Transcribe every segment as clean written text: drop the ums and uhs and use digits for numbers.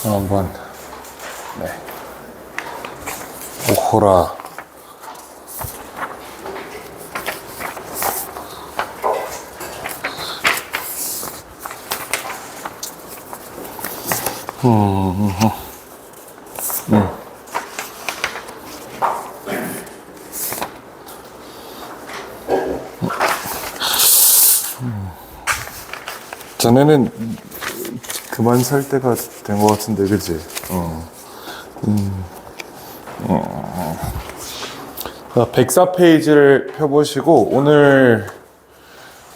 한번 네. 오호라. 자네는 그만 살 때가 된 것 같은데, 그치? 104페이지를 펴보시고, 오늘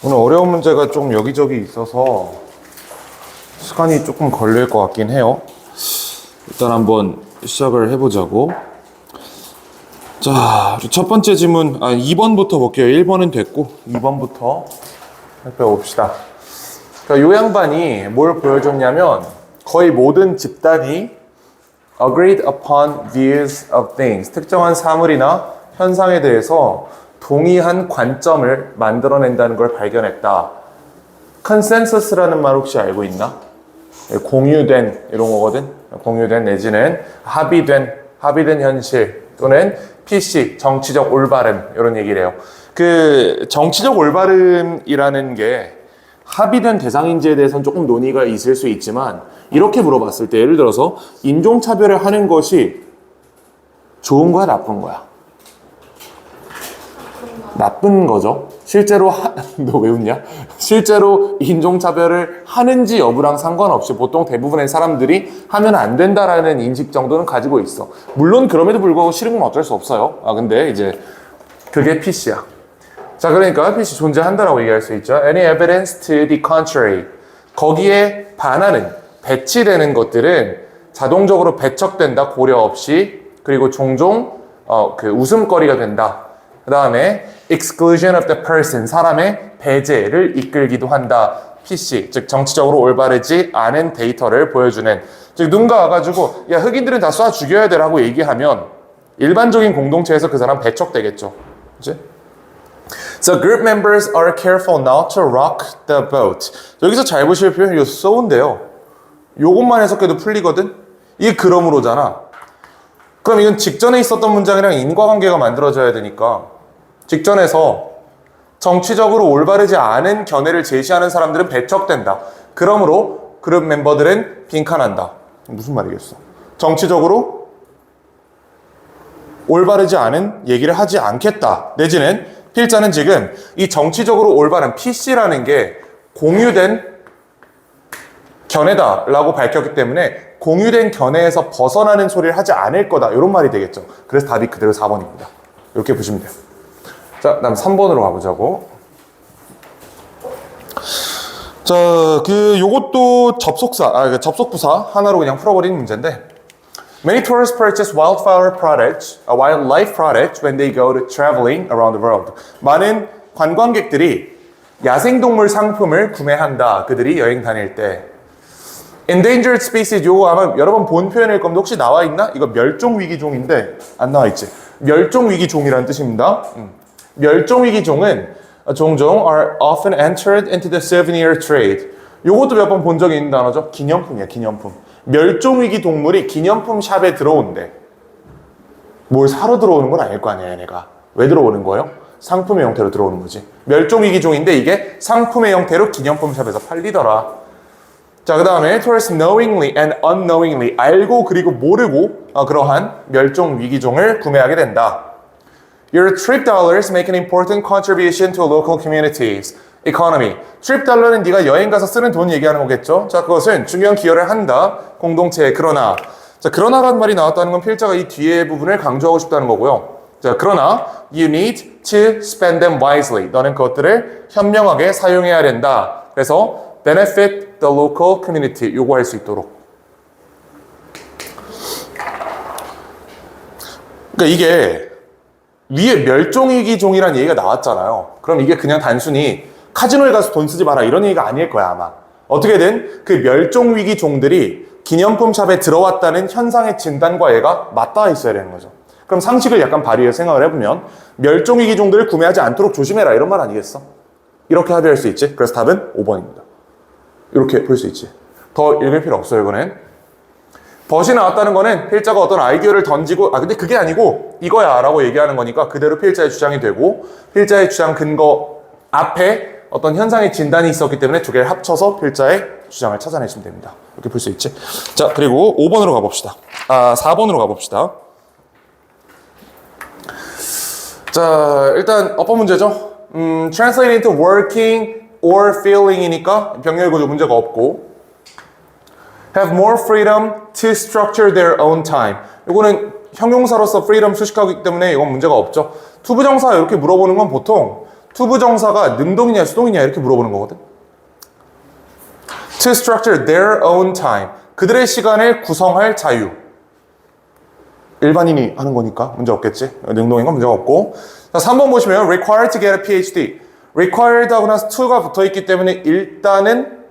어려운 문제가 좀 여기저기 있어서 시간이 조금 걸릴 것 같긴 해요. 일단 한번 시작을 해보자고. 자, 첫 번째 질문, 2번부터 볼게요. 1번은 됐고, 2번부터 살펴봅시다. 그러니까 요 양반이 뭘 보여줬냐면 거의 모든 집단이 agreed upon views of things, 특정한 사물이나 현상에 대해서 동의한 관점을 만들어낸다는 걸 발견했다. consensus라는 말 혹시 알고 있나? 공유된 이런 거거든. 공유된 내지는 합의된 현실 또는 PC, 정치적 올바름 이런 얘기를 해요. 그 정치적 올바름이라는 게 합의된 대상인지에 대해서는 조금 논의가 있을 수 있지만 이렇게 물어봤을 때 예를 들어서 인종차별을 하는 것이 좋은 거야 나쁜 거야? 나쁜 거죠. 실제로 너 왜 웃냐? 실제로 인종차별을 하는지 여부랑 상관없이 보통 대부분의 사람들이 하면 안 된다라는 인식 정도는 가지고 있어. 물론 그럼에도 불구하고 싫은 건 어쩔 수 없어요. 근데 이제 그게 PC야. 자, 그러니까 PC 존재한다라고 얘기할 수 있죠. Any evidence to the contrary. 거기에 반하는, 배치되는 것들은 자동적으로 배척된다, 고려 없이. 그리고 종종 그 웃음거리가 된다. 그 다음에 exclusion of the person, 사람의 배제를 이끌기도 한다. PC, 즉 정치적으로 올바르지 않은 데이터를 보여주는. 즉 누군가 와가지고 야 흑인들은 다 쏴 죽여야 되라고 얘기하면 일반적인 공동체에서 그 사람 배척되겠죠. 그치? So group members are careful not to rock the boat. 여기서 잘 보실 표현이 so인데요. 요것만 해석해도 풀리거든? 이게 그러므로잖아. 그럼 이건 직전에 있었던 문장이랑 인과관계가 만들어져야 되니까 직전에서 정치적으로 올바르지 않은 견해를 제시하는 사람들은 배척된다. 그러므로 그룹 멤버들은 빈칸한다. 무슨 말이겠어? 정치적으로 올바르지 않은 얘기를 하지 않겠다. 내지는 필자는 지금 이 정치적으로 올바른 PC라는 게 공유된 견해다라고 밝혔기 때문에 공유된 견해에서 벗어나는 소리를 하지 않을 거다. 이런 말이 되겠죠. 그래서 답이 그대로 4번입니다. 이렇게 보시면 돼요. 자, 다음 3번으로 가보자고. 자, 요것도 접속부사 하나로 그냥 풀어버리는 문제인데 Many tourists purchase wildlife products when they go to traveling around the world. 많은 관광객들이 야생동물 상품을 구매한다. 그들이 여행 다닐 때. Endangered species, 요거 아마 여러 번 본 표현일 겁니다. 혹시 나와 있나? 이거 멸종위기종인데 안 나와 있지? 멸종위기종이라는 뜻입니다. 멸종위기종은 종종 are often entered into the souvenir trade. 요것도 몇 번 본 적이 있는 단어죠. 기념품이야, 기념품. 멸종위기 동물이 기념품 샵에 들어온대. 뭘 사러 들어오는 건 아닐 거 아니야, 얘네가. 왜 들어오는 거예요? 상품의 형태로 들어오는 거지. 멸종위기종인데 이게 상품의 형태로 기념품 샵에서 팔리더라. 자, 그 다음에 tourists knowingly and unknowingly, 알고 그리고 모르고 그러한 멸종위기종을 구매하게 된다. Your trip dollars make an important contribution to local communities. economy. 트립 달러는 네가 여행 가서 쓰는 돈 얘기하는 거겠죠. 자, 그것은 중요한 기여를 한다. 공동체에. 그러나. 자, 그러나라는 말이 나왔다는 건 필자가 이 뒤에 부분을 강조하고 싶다는 거고요. 자, 그러나 you need to spend them wisely. 너는 그것들을 현명하게 사용해야 된다. 그래서 benefit the local community. 요구할 수 있도록. 그러니까 이게 위에 멸종위기종이라는 얘기가 나왔잖아요. 그럼 이게 그냥 단순히 카지노에 가서 돈 쓰지 마라 이런 얘기가 아닐 거야 아마. 어떻게든 그 멸종위기 종들이 기념품 샵에 들어왔다는 현상의 진단과 얘가 맞닿아 있어야 되는 거죠. 그럼 상식을 약간 발휘해서 생각을 해보면 멸종위기 종들을 구매하지 않도록 조심해라 이런 말 아니겠어? 이렇게 합의할 수 있지. 그래서 답은 5번입니다. 이렇게 볼 수 있지. 더 읽을 필요 없어요, 이거는. but이 나왔다는 거는 필자가 어떤 아이디어를 던지고, 근데 그게 아니고 이거야 라고 얘기하는 거니까 그대로 필자의 주장이 되고, 필자의 주장 근거 앞에 어떤 현상의 진단이 있었기 때문에 두 개를 합쳐서 필자의 주장을 찾아내시면 됩니다. 이렇게 볼 수 있지. 자, 그리고 5번으로 가봅시다. 4번으로 가봅시다. 자, 일단 어법 문제죠. translate into working or feeling이니까 병렬 구조 문제가 없고, have more freedom to structure their own time. 이거는 형용사로서 freedom 수식하기 때문에 이건 문제가 없죠. 투부정사 이렇게 물어보는 건 보통 투부정사가 능동이냐 수동이냐 이렇게 물어보는 거거든. To structure their own time. 그들의 시간을 구성할 자유. 일반인이 하는 거니까 문제 없겠지. 능동인 건 문제가 없고. 자, 3번 보시면 required to get a PhD. required 하고 나서 to가 붙어있기 때문에 일단은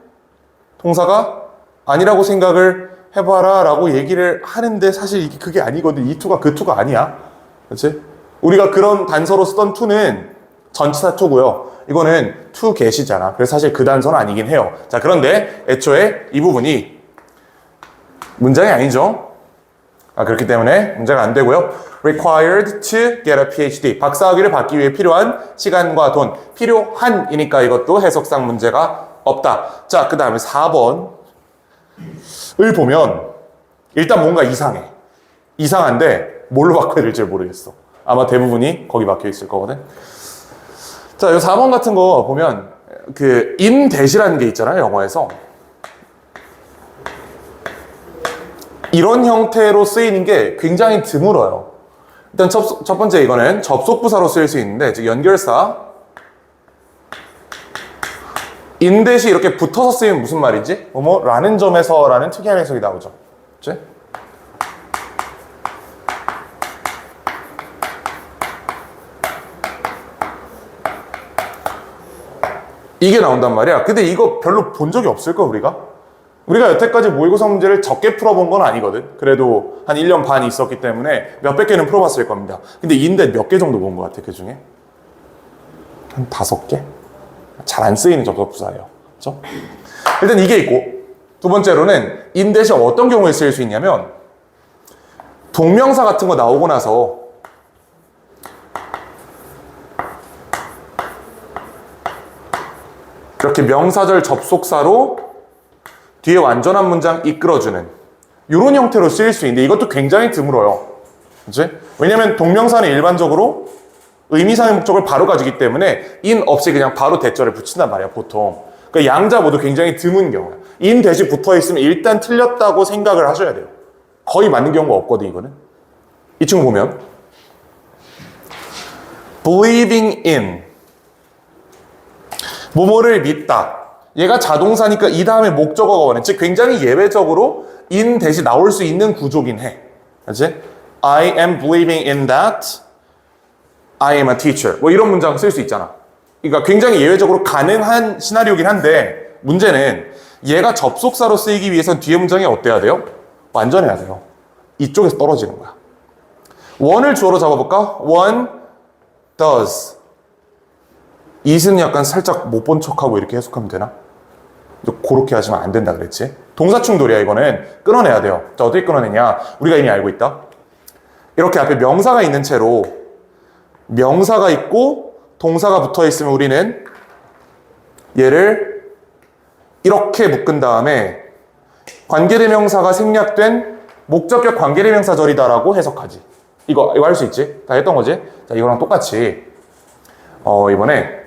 동사가 아니라고 생각을 해봐라 라고 얘기를 하는데 사실 그게 아니거든. 이 to가 그 to가 아니야. 그렇지? 우리가 그런 단서로 쓰던 to는 전치사 to고요. 이거는 to get이잖아. 그래서 사실 그 단서는 아니긴 해요. 자, 그런데 애초에 이 부분이 문장이 아니죠. 그렇기 때문에 문제가 안 되고요. required to get a PhD. 박사학위를 받기 위해 필요한 시간과 돈. 필요한이니까 이것도 해석상 문제가 없다. 자, 그 다음에 4번을 보면 일단 뭔가 이상해. 이상한데 뭘로 바꿔야 될지 모르겠어. 아마 대부분이 거기 박혀 있을 거거든. 자, 이 4번 같은 거 보면 그 in that이라는 게 있잖아요, 영어에서. 이런 형태로 쓰이는 게 굉장히 드물어요. 일단 첫 번째 이거는 접속부사로 쓰일 수 있는데, 즉 연결사. in that이 이렇게 붙어서 쓰이면 무슨 말이지? 라는 점에서 라는 특이한 해석이 나오죠. 그치? 이게 나온단 말이야. 근데 이거 별로 본 적이 없을까, 우리가 여태까지 모의고사 문제를 적게 풀어본 건 아니거든. 그래도 한 1년 반 있었기 때문에 몇백 개는 풀어봤을 겁니다. 근데 인데 몇 개 정도 본 것 같아, 그 중에? 한 5개? 잘 안 쓰이는 접속부사예요. 그렇죠? 일단 이게 있고, 두 번째로는 인댓이 어떤 경우에 쓰일 수 있냐면, 동명사 같은 거 나오고 나서 이렇게 명사절 접속사로 뒤에 완전한 문장 이끌어주는 이런 형태로 쓰일 수 있는데, 이것도 굉장히 드물어요. 그치? 왜냐면 동명사는 일반적으로 의미상의 목적을 바로 가지기 때문에 in 없이 그냥 바로 대절을 붙인단 말이야, 보통. 그러니까 양자 모두 굉장히 드문 경우야. in 대신 붙어있으면 일단 틀렸다고 생각을 하셔야 돼요. 거의 맞는 경우가 없거든, 이거는. 이 친구 보면 believing in, 뭐뭐를 믿다. 얘가 자동사니까 이 다음에 목적어가 오네. 즉 굉장히 예외적으로 in 대신 나올 수 있는 구조긴 해. 그렇지? I am believing in that I am a teacher. 뭐 이런 문장 쓸 수 있잖아. 그러니까 굉장히 예외적으로 가능한 시나리오긴 한데, 문제는 얘가 접속사로 쓰이기 위해선 뒤에 문장이 어때야 돼요? 완전해야 돼요. 이쪽에서 떨어지는 거야. one을 주어로 잡아볼까? one does. it은 약간 살짝 못 본 척하고 이렇게 해석하면 되나? 그렇게 하시면 안 된다 그랬지? 동사 충돌이야, 이거는. 끊어내야 돼요. 자, 어떻게 끊어내냐? 우리가 이미 알고 있다. 이렇게 앞에 명사가 있는 채로 명사가 있고 동사가 붙어 있으면 우리는 얘를 이렇게 묶은 다음에 관계대명사가 생략된 목적격 관계대명사절이다라고 해석하지. 이거 할 수 있지? 다 했던 거지? 자, 이거랑 똑같이 이번에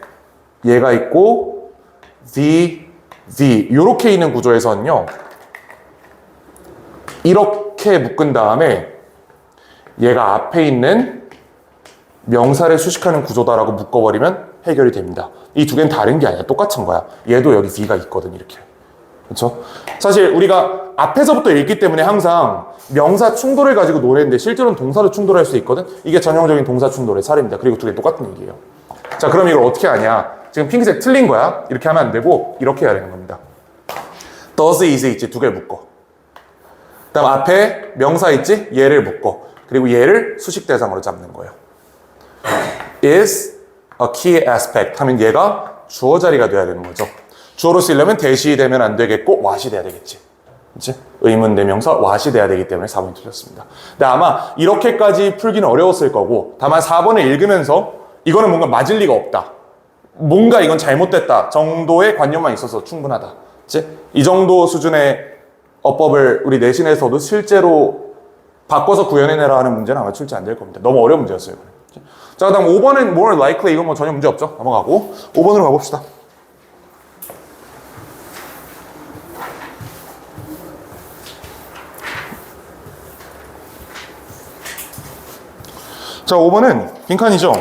얘가 있고 the 요렇게 있는 구조에서는요, 이렇게 묶은 다음에 얘가 앞에 있는 명사를 수식하는 구조다라고 묶어버리면 해결이 됩니다. 이 두 개는 다른 게 아니야. 똑같은 거야. 얘도 여기 V가 있거든, 이렇게. 그렇죠? 사실 우리가 앞에서부터 읽기 때문에 항상 명사 충돌을 가지고 노래했는데 실제로는 동사로 충돌할 수 있거든? 이게 전형적인 동사 충돌의 사례입니다. 그리고 두 개 똑같은 얘기예요. 자, 그럼 이걸 어떻게 하냐? 지금 핑크색 틀린 거야. 이렇게 하면 안 되고 이렇게 해야 되는 겁니다. does, is 있지? 두 개를 묶어. 그 다음 앞에 명사 있지? 얘를 묶어. 그리고 얘를 수식 대상으로 잡는 거예요. is a key aspect 하면 얘가 주어 자리가 돼야 되는 거죠. 주어로 쓰려면 대시 되면 안 되겠고 what이 돼야 되겠지. 그치? 의문 대명사 what이 돼야 되기 때문에 4번이 틀렸습니다. 근데 아마 이렇게까지 풀기는 어려웠을 거고 다만 4번을 읽으면서 이거는 뭔가 맞을 리가 없다. 뭔가 이건 잘못됐다 정도의 관념만 있어서 충분하다. 그치? 이 정도 수준의 어법을 우리 내신에서도 실제로 바꿔서 구현해내라 하는 문제는 아마 출제 안 될 겁니다. 너무 어려운 문제였어요. 자, 그 다음 5번은 more likely. 이건 뭐 전혀 문제 없죠. 넘어가고 5번으로 가봅시다. 자, 5번은 빈칸이죠.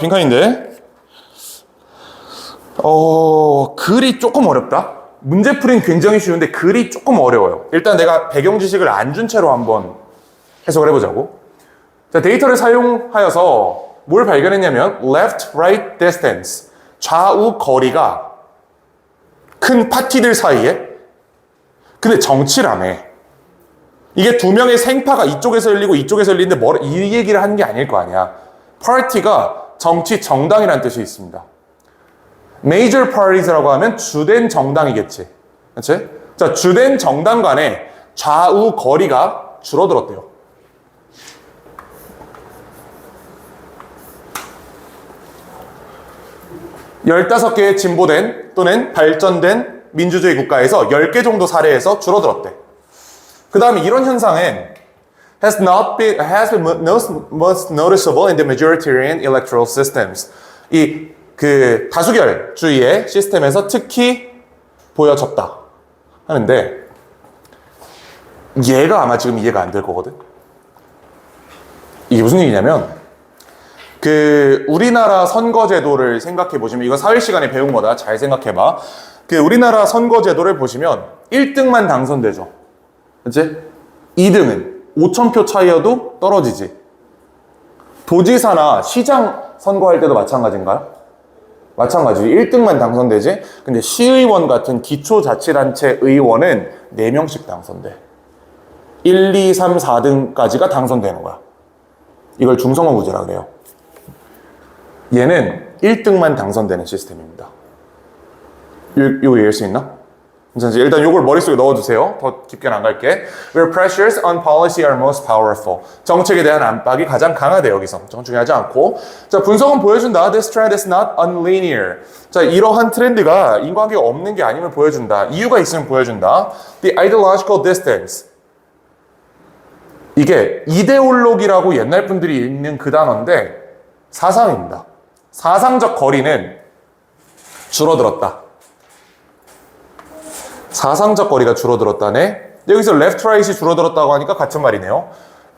빈칸인데 글이 조금 어렵다. 문제풀이는 굉장히 쉬운데 글이 조금 어려워요. 일단 내가 배경 지식을 안 준 채로 한번 해석을 해보자고. 자, 데이터를 사용하여서 뭘 발견했냐면 left, right distance, 좌우 거리가 큰 파티들 사이에 근데 정치라며. 이게 두 명의 생파가 이쪽에서 열리고 이쪽에서 열리는데 이 얘기를 하는 게 아닐 거 아니야. 파티가 정치 정당이라는 뜻이 있습니다. major parties라고 하면 주된 정당이겠지. 그렇지? 자, 주된 정당 간의 좌우 거리가 줄어들었대요. 15개의 진보된 또는 발전된 민주주의 국가에서 10개 정도 사례에서 줄어들었대. 그 다음에 이런 현상은 has been most noticeable in the majoritarian electoral systems. 그 다수결주의의 시스템에서 특히 보여졌다 하는데 얘가 아마 지금 이해가 안 될 거거든. 이게 무슨 얘기냐면 그 우리나라 선거제도를 생각해 보시면 이거 사회 시간에 배운 거다. 잘 생각해 봐. 그 우리나라 선거제도를 보시면 1등만 당선되죠. 그치? 2등은 5,000표 차이여도 떨어지지. 도지사나 시장 선거할 때도 마찬가지인가요? 마찬가지. 1등만 당선되지. 근데 시의원 같은 기초자치단체 의원은 4명씩 당선돼. 1, 2, 3, 4등까지가 당선되는 거야. 이걸 중성화구제라 그래요. 얘는 1등만 당선되는 시스템입니다. 이거 이해할 수 있나? 괜찮지? 일단 이걸 머릿속에 넣어두세요. 더 깊게는 안 갈게. Where pressures on policy are most powerful. 정책에 대한 압박이 가장 강하대 여기서. 중요하지 않고. 자, 분석은 보여준다. This trend is not unlinear. 자, 이러한 트렌드가 인과관계가 없는 게 아님을 보여준다. 이유가 있으면 보여준다. The ideological distance. 이게 이데올로기라고 옛날 분들이 읽는 그 단어인데 사상입니다. 사상적 거리는 줄어들었다. 사상적 거리가 줄어들었다네. 여기서 left, right이 줄어들었다고 하니까 같은 말이네요.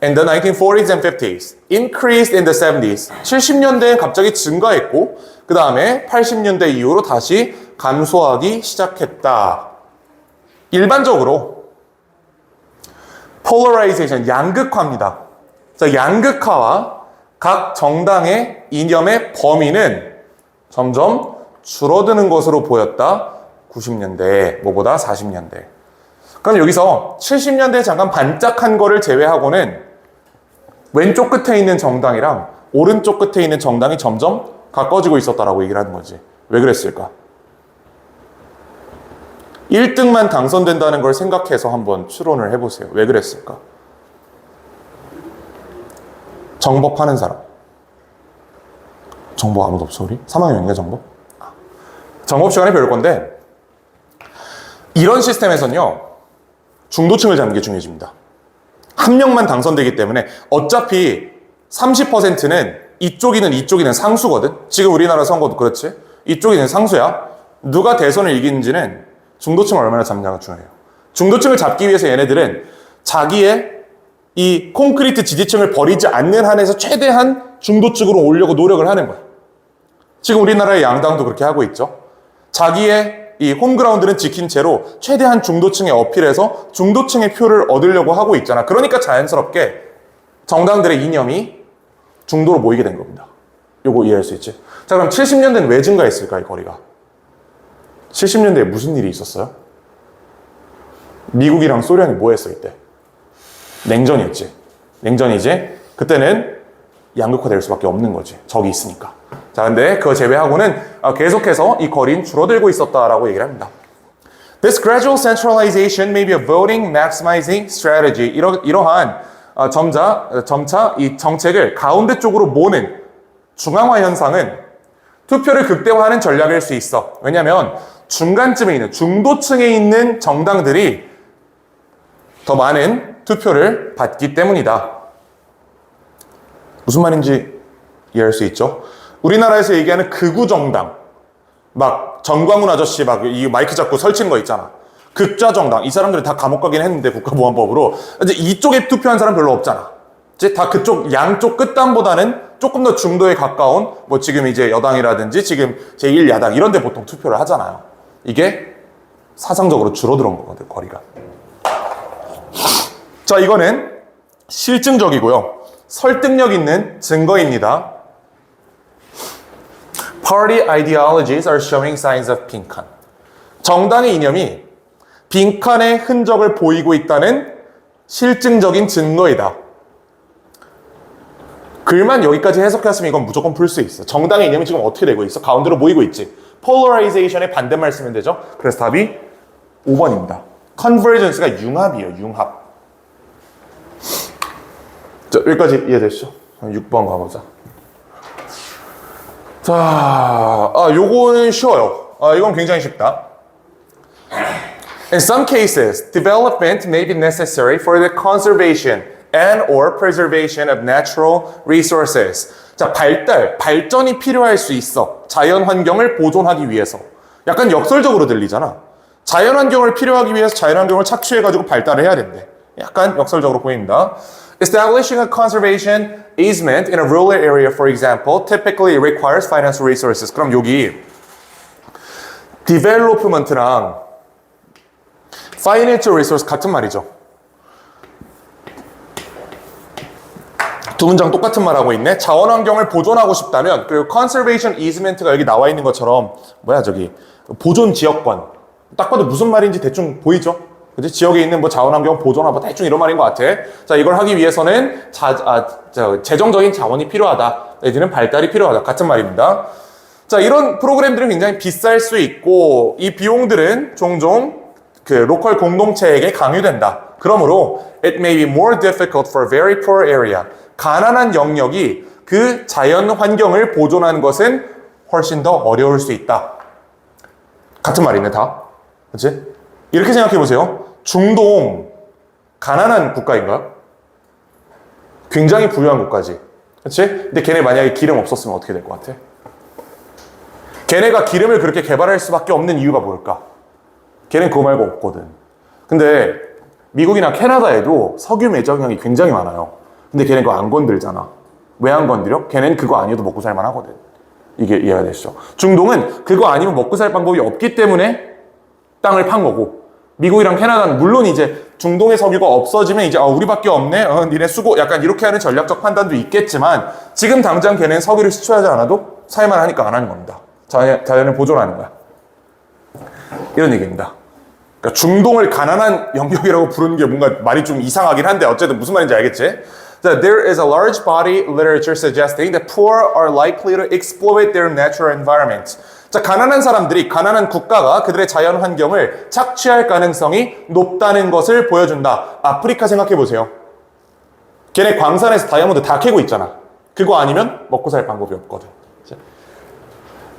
In the 1940s and 50s, increased in the 70s. 70년대엔 갑자기 증가했고 그 다음에 80년대 이후로 다시 감소하기 시작했다. 일반적으로 polarization, 양극화입니다. 자, 양극화와 각 정당의 이념의 범위는 점점 줄어드는 것으로 보였다. 90년대, 뭐보다 40년대. 그럼 여기서 70년대에 잠깐 반짝한 거를 제외하고는 왼쪽 끝에 있는 정당이랑 오른쪽 끝에 있는 정당이 점점 가까워지고 있었다라고 얘기를 하는 거지. 왜 그랬을까? 1등만 당선된다는 걸 생각해서 한번 추론을 해보세요. 왜 그랬을까? 정법하는 사람. 정법 아무도 없어 우리? 3학년인가 정법? 정법 시간에 배울 건데 이런 시스템에서는요 중도층을 잡는 게 중요해집니다. 한 명만 당선되기 때문에 어차피 30%는 이쪽이는 상수거든. 지금 우리나라 선거도 그렇지. 이쪽이는 상수야. 누가 대선을 이기는지는 중도층을 얼마나 잡느냐가 중요해요. 중도층을 잡기 위해서 얘네들은 자기의 이 콘크리트 지지층을 버리지 않는 한에서 최대한 중도층으로 오려고 노력을 하는 거야. 지금 우리나라의 양당도 그렇게 하고 있죠. 자기의 이 홈그라운드는 지킨 채로 최대한 중도층에 어필해서 중도층의 표를 얻으려고 하고 있잖아. 그러니까 자연스럽게 정당들의 이념이 중도로 모이게 된 겁니다. 요거 이해할 수 있지? 자, 그럼 70년대는 왜 증가했을까, 이 거리가? 70년대에 무슨 일이 있었어요? 미국이랑 소련이 뭐 했어, 이때? 냉전이었지. 냉전이지? 그때는 양극화될 수밖에 없는 거지. 적이 있으니까. 자, 근데 그거 제외하고는 계속해서 이 거리는 줄어들고 있었다라고 얘기를 합니다. This gradual centralization may be a voting maximizing strategy. 이러한 점차 이 정책을 가운데 쪽으로 모는 중앙화 현상은 투표를 극대화하는 전략일 수 있어. 왜냐하면 중간쯤에 있는 중도층에 있는 정당들이 더 많은 투표를 받기 때문이다. 무슨 말인지 이해할 수 있죠? 우리나라에서 얘기하는 극우 정당, 막 전광훈 아저씨 막 이 마이크 잡고 설치는 거 있잖아. 극좌 정당, 이 사람들이 다 감옥 가긴 했는데 국가보안법으로 이제 이쪽에 투표한 사람 별로 없잖아. 이제 다 그쪽 양쪽 끝단보다는 조금 더 중도에 가까운 뭐 지금 이제 여당이라든지 지금 제1야당 이런 데 보통 투표를 하잖아요. 이게 사상적으로 줄어드는 거거든, 거리가. 자, 이거는 실증적이고요. 설득력 있는 증거입니다. Party ideologies are showing signs of 빈칸. 정당의 이념이 빈칸의 흔적을 보이고 있다는 실증적인 증거이다. 글만 여기까지 해석했으면 이건 무조건 풀 수 있어. 정당의 이념이 지금 어떻게 되고 있어? 가운데로 모이고 있지. polarization의 반대말 쓰면 되죠. 그래서 답이 5번입니다. convergence가 융합이에요. 융합. 자, 여기까지 이해되시죠? 6번 가보자. 자, 요거는 쉬워요. 이건 굉장히 쉽다. In some cases, development may be necessary for the conservation and or preservation of natural resources. 자, 발전이 필요할 수 있어. 자연 환경을 보존하기 위해서. 약간 역설적으로 들리잖아. 자연 환경을 필요하기 위해서 자연 환경을 착취해가지고 발달을 해야 된대. 약간 역설적으로 보입니다. Establishing a conservation easement in a rural area, for example, typically requires financial resources. 그럼 여기 development랑 financial resource 같은 말이죠. 두 문장 똑같은 말 하고 있네. 자원 환경을 보존하고 싶다면, 그리고 conservation easement가 여기 나와 있는 것처럼 보존 지역권. 딱 봐도 무슨 말인지 대충 보이죠? 그치? 지역에 있는 뭐 자원 환경 보존하고 대충 이런 말인 것 같아. 자, 이걸 하기 위해서는 재정적인 자원이 필요하다. 내지는 발달이 필요하다. 같은 말입니다. 자, 이런 프로그램들은 굉장히 비쌀 수 있고, 이 비용들은 종종 그 로컬 공동체에게 강요된다. 그러므로 it may be more difficult for a very poor area. 가난한 영역이 그 자연 환경을 보존하는 것은 훨씬 더 어려울 수 있다. 같은 말이네, 다. 그치? 이렇게 생각해 보세요. 중동, 가난한 국가인가요? 굉장히 부유한 국가지. 그치? 근데 걔네 만약에 기름 없었으면 어떻게 될 것 같아? 걔네가 기름을 그렇게 개발할 수밖에 없는 이유가 뭘까? 걔는 그거 말고 없거든. 근데 미국이나 캐나다에도 석유 매장량이 굉장히 많아요. 근데 걔는 그거 안 건들잖아. 왜 안 건드려? 걔는 그거 아니어도 먹고 살만 하거든. 이게 이해가 되시죠? 중동은 그거 아니면 먹고 살 방법이 없기 때문에 땅을 판 거고, 미국이랑 캐나다는 물론 이제 중동의 석유가 없어지면 이제 우리밖에 없네, 니네 수고, 약간 이렇게 하는 전략적 판단도 있겠지만, 지금 당장 걔는 석유를 수출하지 않아도 살만 하니까 안 하는 겁니다. 자연을 보존하는 거야. 이런 얘기입니다. 그러니까 중동을 가난한 영역이라고 부르는 게 뭔가 말이 좀 이상하긴 한데 어쨌든 무슨 말인지 알겠지? There is a large body literature suggesting that poor are likely to exploit their natural environment. 자, 가난한 사람들이, 가난한 국가가 그들의 자연 환경을 착취할 가능성이 높다는 것을 보여준다. 아프리카 생각해 보세요. 걔네 광산에서 다이아몬드 다 캐고 있잖아. 그거 아니면 먹고 살 방법이 없거든.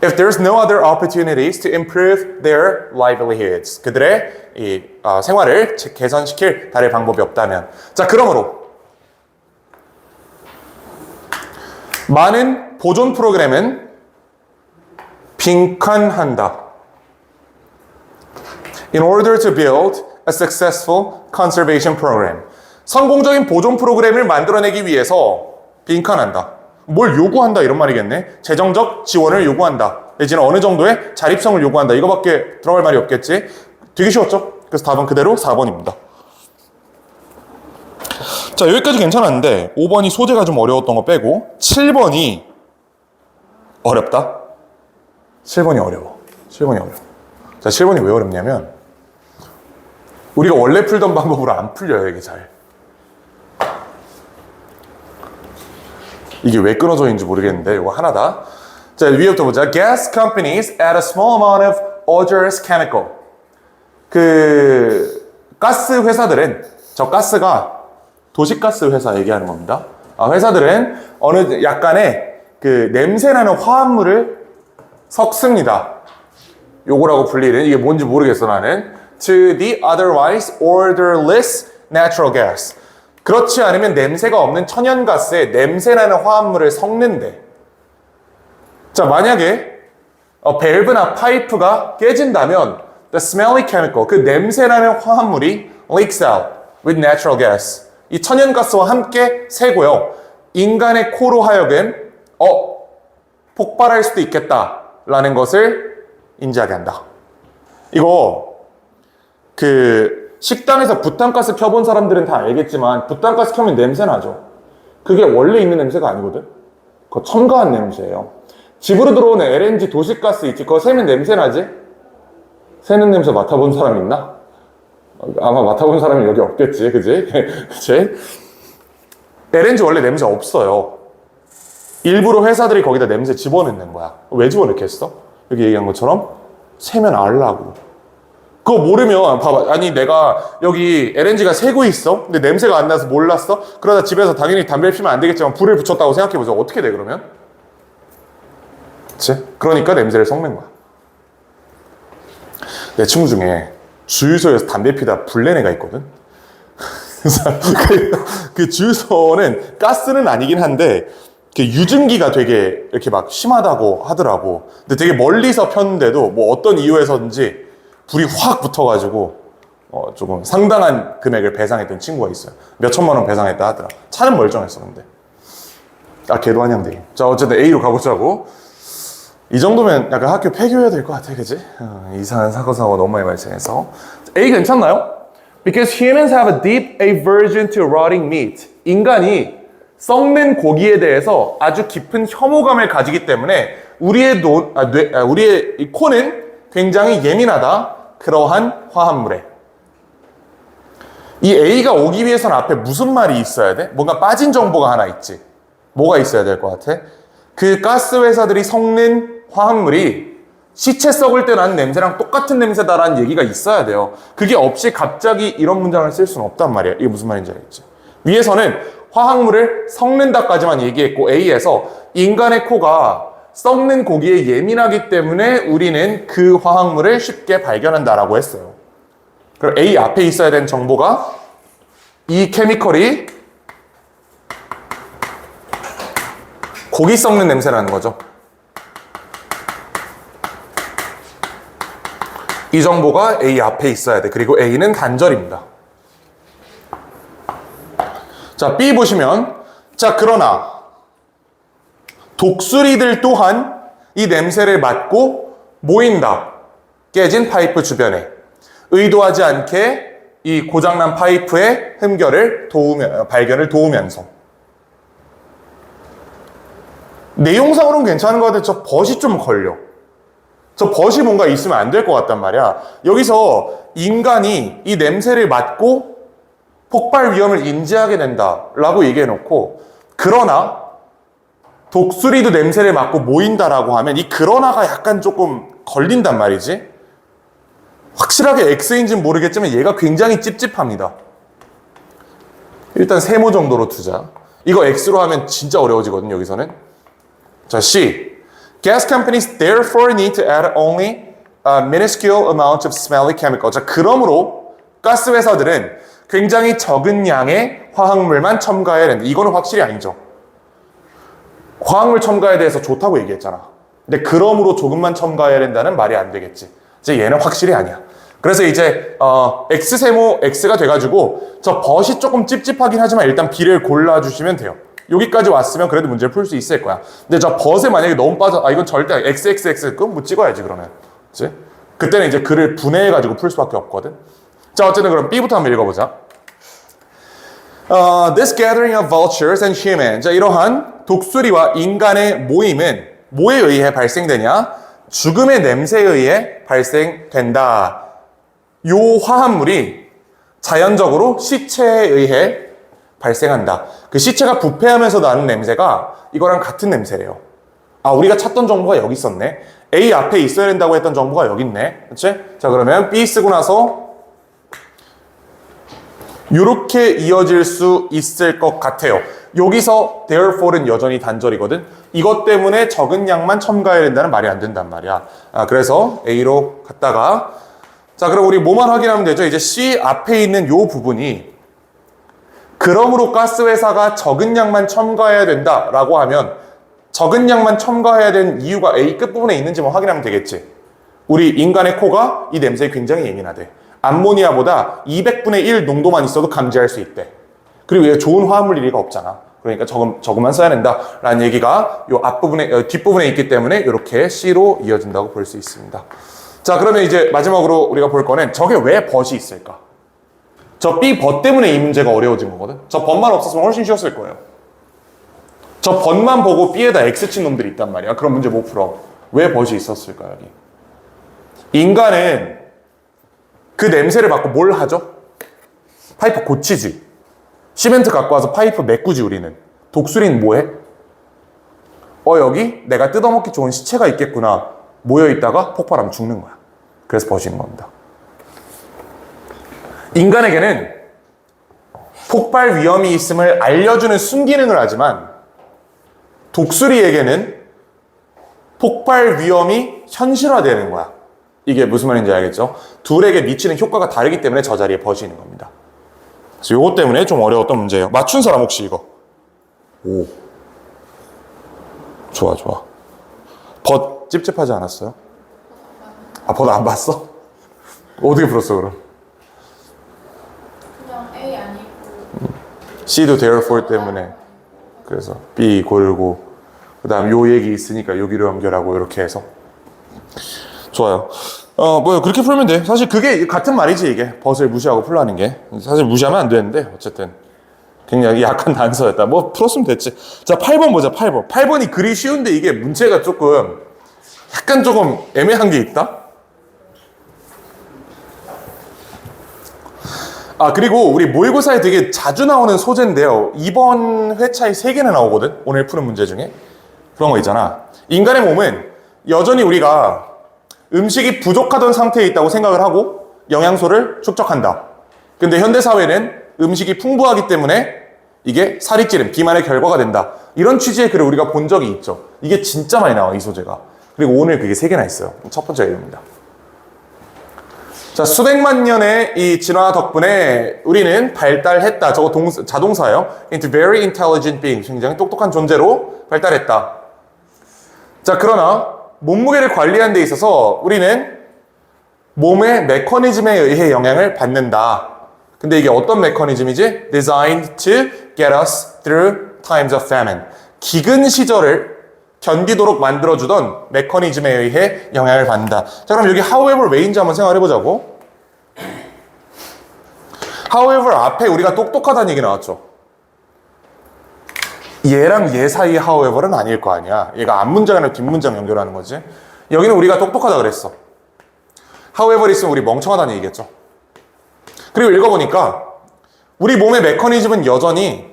If there's no other opportunities to improve their livelihoods. 그들의 이 생활을 개선시킬 다른 방법이 없다면. 자, 그러므로 많은 보존 프로그램은 빈칸한다. In order to build a successful conservation program. 성공적인 보존 프로그램을 만들어내기 위해서 빈칸한다. 뭘 요구한다 이런 말이겠네. 재정적 지원을 요구한다. 내지는 어느 정도의 자립성을 요구한다. 이거밖에 들어갈 말이 없겠지. 되게 쉬웠죠? 그래서 답은 그대로 4번입니다. 자, 여기까지 괜찮았는데 5번이 소재가 좀 어려웠던 거 빼고 7번이 어렵다? 7번이 어려워. 7번이 어려워. 자, 7번이 왜 어렵냐면 우리가 원래 풀던 방법으로 안 풀려요, 이게 잘. 이게 왜 끊어져 있는지 모르겠는데 이거 하나다. 자, 위에부터 보자. Gas companies add a small amount of odorous chemical. 그 가스 회사들은 저 가스가 도시가스 회사 얘기하는 겁니다. 회사들은 어느 약간의 그 냄새나는 화합물을 섞습니다. 요거라고 불리는 이게 뭔지 모르겠어 나는. To the otherwise odorless natural gas. 그렇지 않으면 냄새가 없는 천연가스에 냄새나는 화합물을 섞는데. 자, 만약에 밸브나 파이프가 깨진다면 the smelly chemical, 그 냄새나는 화합물이 leaks out with natural gas. 이 천연가스와 함께 새고요. 인간의 코로 하여금 폭발할 수도 있겠다라는 것을 인지하게 한다. 이거 그 식당에서 부탄가스 켜본 사람들은 다 알겠지만 부탄가스 켜면 냄새 나죠. 그게 원래 있는 냄새가 아니거든. 그거 첨가한 냄새예요. 집으로 들어오는 LNG 도시가스 있지? 그거 새면 냄새 나지? 새는 냄새 맡아본 사람 있나? 아마 맡아본 사람이 여기 없겠지, 그지? 그치? LNG 원래 냄새 없어요. 일부러 회사들이 거기다 냄새 집어넣는 거야. 왜 집어넣겠어? 여기 얘기한 것처럼 새면 알라고. 그거 모르면 봐봐. 아니 내가 여기 LNG가 새고 있어? 근데 냄새가 안 나서 몰랐어? 그러다 집에서 당연히 담배를 피면 안 되겠지만 불을 붙였다고 생각해보자. 어떻게 돼 그러면? 그치? 그러니까 냄새를 섞는 거야. 내 친구 중에 주유소에서 담배 피다 불낸 애가 있거든. 그 주유소는 가스는 아니긴 한데 유증기가 되게 이렇게 막 심하다고 하더라고. 근데 되게 멀리서 폈는데도 뭐 어떤 이유에서인지 불이 확 붙어가지고 조금 상당한 금액을 배상했던 친구가 있어요. 몇 천만 원 배상했다 하더라. 차는 멀쩡했어 근데. 걔도 한양대기. 자, 어쨌든 A로 가보자고. 이 정도면 약간 학교 폐교해야 될 것 같아, 그지? 이상한 사고 너무 많이 발생해서. A 괜찮나요? Because humans have a deep aversion to rotting meat. 인간이 썩는 고기에 대해서 아주 깊은 혐오감을 가지기 때문에 우리의 이 코는 굉장히 예민하다. 그러한 화합물에. 이 A가 오기 위해서는 앞에 무슨 말이 있어야 돼? 뭔가 빠진 정보가 하나 있지. 뭐가 있어야 될 것 같아? 그 가스 회사들이 섞는 화합물이 시체 썩을 때 나는 냄새랑 똑같은 냄새다라는 얘기가 있어야 돼요. 그게 없이 갑자기 이런 문장을 쓸 수는 없단 말이야. 이게 무슨 말인지 알겠지? 위에서는 화학물을 섞는다까지만 얘기했고 A에서 인간의 코가 썩는 고기에 예민하기 때문에 우리는 그 화학물을 쉽게 발견한다라고 했어요. 그럼 A 앞에 있어야 되는 정보가 이 케미컬이 고기 썩는 냄새라는 거죠. 이 정보가 A 앞에 있어야 돼. 그리고 A는 단절입니다. 자, B 보시면 자, 그러나 독수리들 또한 이 냄새를 맡고 모인다. 깨진 파이프 주변에. 의도하지 않게 이 고장난 파이프의 흠결을 발견을 도우면서. 내용상으로는 괜찮은 것 같은데 저 벗이 좀 걸려. 저 벗이 뭔가 있으면 안 될 것 같단 말이야. 여기서 인간이 이 냄새를 맡고 폭발 위험을 인지하게 된다라고 얘기해놓고 그러나 독수리도 냄새를 맡고 모인다라고 하면 이 그러나가 약간 조금 걸린단 말이지. 확실하게 X인지는 모르겠지만 얘가 굉장히 찝찝합니다. 일단 세모 정도로 두자. 이거 X로 하면 진짜 어려워지거든요, 여기서는. 자, C. Gas companies therefore need to add only a minuscule amount of smelly chemical. 자, 그러므로 가스 회사들은 굉장히 적은 양의 화학물만 첨가해야 된다. 이거는 확실히 아니죠. 화학물 첨가에 대해서 좋다고 얘기했잖아. 근데 그러므로 조금만 첨가해야 된다는 말이 안 되겠지. 이제 얘는 확실히 아니야. 그래서 이제 X세모 X가 돼가지고 저 벗이 조금 찝찝하긴 하지만 일단 B를 골라주시면 돼요. 여기까지 왔으면 그래도 문제를 풀 수 있을 거야. 근데 저 벗에 만약에 너무 빠져, 이건 절대 XXX 그럼 뭐 찍어야지 그러면. 그치? 그때는 이제 글을 분해해가지고 풀 수밖에 없거든. 자, 어쨌든 그럼 B부터 한번 읽어보자. This gathering of vultures and humans. 자, 이러한 독수리와 인간의 모임은 뭐에 의해 발생되냐? 죽음의 냄새에 의해 발생된다. 요 화합물이 자연적으로 시체에 의해 발생한다. 그 시체가 부패하면서 나는 냄새가 이거랑 같은 냄새래요. 우리가 찾던 정보가 여기 있었네. A 앞에 있어야 된다고 했던 정보가 여기 있네. 그치? 자, 그러면 B 쓰고 나서 이렇게 이어질 수 있을 것 같아요. 여기서 therefore는 여전히 단절이거든. 이것 때문에 적은 양만 첨가해야 된다는 말이 안 된단 말이야. 그래서 A로 갔다가 자, 그럼 우리 뭐만 확인하면 되죠? 이제 C 앞에 있는 요 부분이 그러므로 가스회사가 적은 양만 첨가해야 된다라고 하면 적은 양만 첨가해야 되는 이유가 A 끝부분에 있는지만 확인하면 되겠지. 우리 인간의 코가 이 냄새에 굉장히 예민하대. 암모니아보다 200분의 1 농도만 있어도 감지할 수 있대. 그리고 얘 좋은 화합물일 리가 없잖아. 그러니까 조금만 써야 된다라는 얘기가 요 앞부분에, 뒷부분에 있기 때문에 이렇게 C로 이어진다고 볼 수 있습니다. 자, 그러면 이제 마지막으로 우리가 볼 거는 저게 왜 벗이 있을까? 저 B 벗 때문에 이 문제가 어려워진 거거든. 저 벗만 없었으면 훨씬 쉬웠을 거예요. 저 벗만 보고 B에다 X 친 놈들이 있단 말이야. 그럼 문제 못 풀어. 왜 벗이 있었을까, 여기? 인간은 그 냄새를 맡고 뭘 하죠? 파이프 고치지. 시멘트 갖고 와서 파이프 메꾸지, 우리는. 독수리는 뭐해? 여기 내가 뜯어먹기 좋은 시체가 있겠구나. 모여있다가 폭발하면 죽는 거야. 그래서 벗이 있는 겁니다. 인간에게는 폭발 위험이 있음을 알려주는 순기능을 하지만 독수리에게는 폭발 위험이 현실화되는 거야. 이게 무슨 말인지 알겠죠? 둘에게 미치는 효과가 다르기 때문에 저 자리에 벗이 있는 겁니다. 그래서 이것 때문에 좀 어려웠던 문제예요. 맞춘 사람 혹시 이거? 오, 좋아. 벗 찝찝하지 않았어요? 벗 안 봤어? 어떻게 풀었어 그럼? 그냥 A 아니고 C도 therefore 때문에 그래서 B 고르고 그 다음 요 얘기 있으니까 여기로 연결하고 이렇게 해서 좋아요. 뭐 그렇게 풀면 돼. 사실 그게 같은 말이지. 이게 벗을 무시하고 풀라는 게 사실 무시하면 안 되는데 어쨌든 굉장히 약한 단서였다. 뭐 풀었으면 됐지. 자, 8번 보자. 8번이 그리 쉬운데 이게 문제가 조금 애매한 게 있다. 그리고 우리 모의고사에 되게 자주 나오는 소재인데요. 이번 회차에 3개나 나오거든. 오늘 푸는 문제 중에. 그런 거 있잖아. 인간의 몸은 여전히 우리가 음식이 부족하던 상태에 있다고 생각을 하고 영양소를 축적한다. 근데 현대사회는 음식이 풍부하기 때문에 이게 살이 찌는 비만의 결과가 된다. 이런 취지의 글을 우리가 본 적이 있죠. 이게 진짜 많이 나와, 이 소재가. 그리고 오늘 그게 3개나 있어요. 첫 번째 예입니다. 자, 수백만 년의 이 진화 덕분에 우리는 발달했다. 저거 자동사예요. into very intelligent being. 굉장히 똑똑한 존재로 발달했다. 자, 그러나 몸무게를 관리하는 데 있어서 우리는 몸의 메커니즘에 의해 영향을 받는다. 근데 이게 어떤 메커니즘이지? Designed to get us through times of famine. 기근 시절을 견디도록 만들어주던 메커니즘에 의해 영향을 받는다. 자, 그럼 여기 however 왜인지 한번 생각해보자고. however 앞에 우리가 똑똑하다는 얘기 나왔죠. 얘랑 얘 사이의 however는 아닐 거 아니야. 얘가 앞문장 아니라 뒷문장 연결하는 거지. 여기는 우리가 똑똑하다 그랬어. however 있으면 우리 멍청하다는 얘기겠죠. 그리고 읽어보니까 우리 몸의 메커니즘은 여전히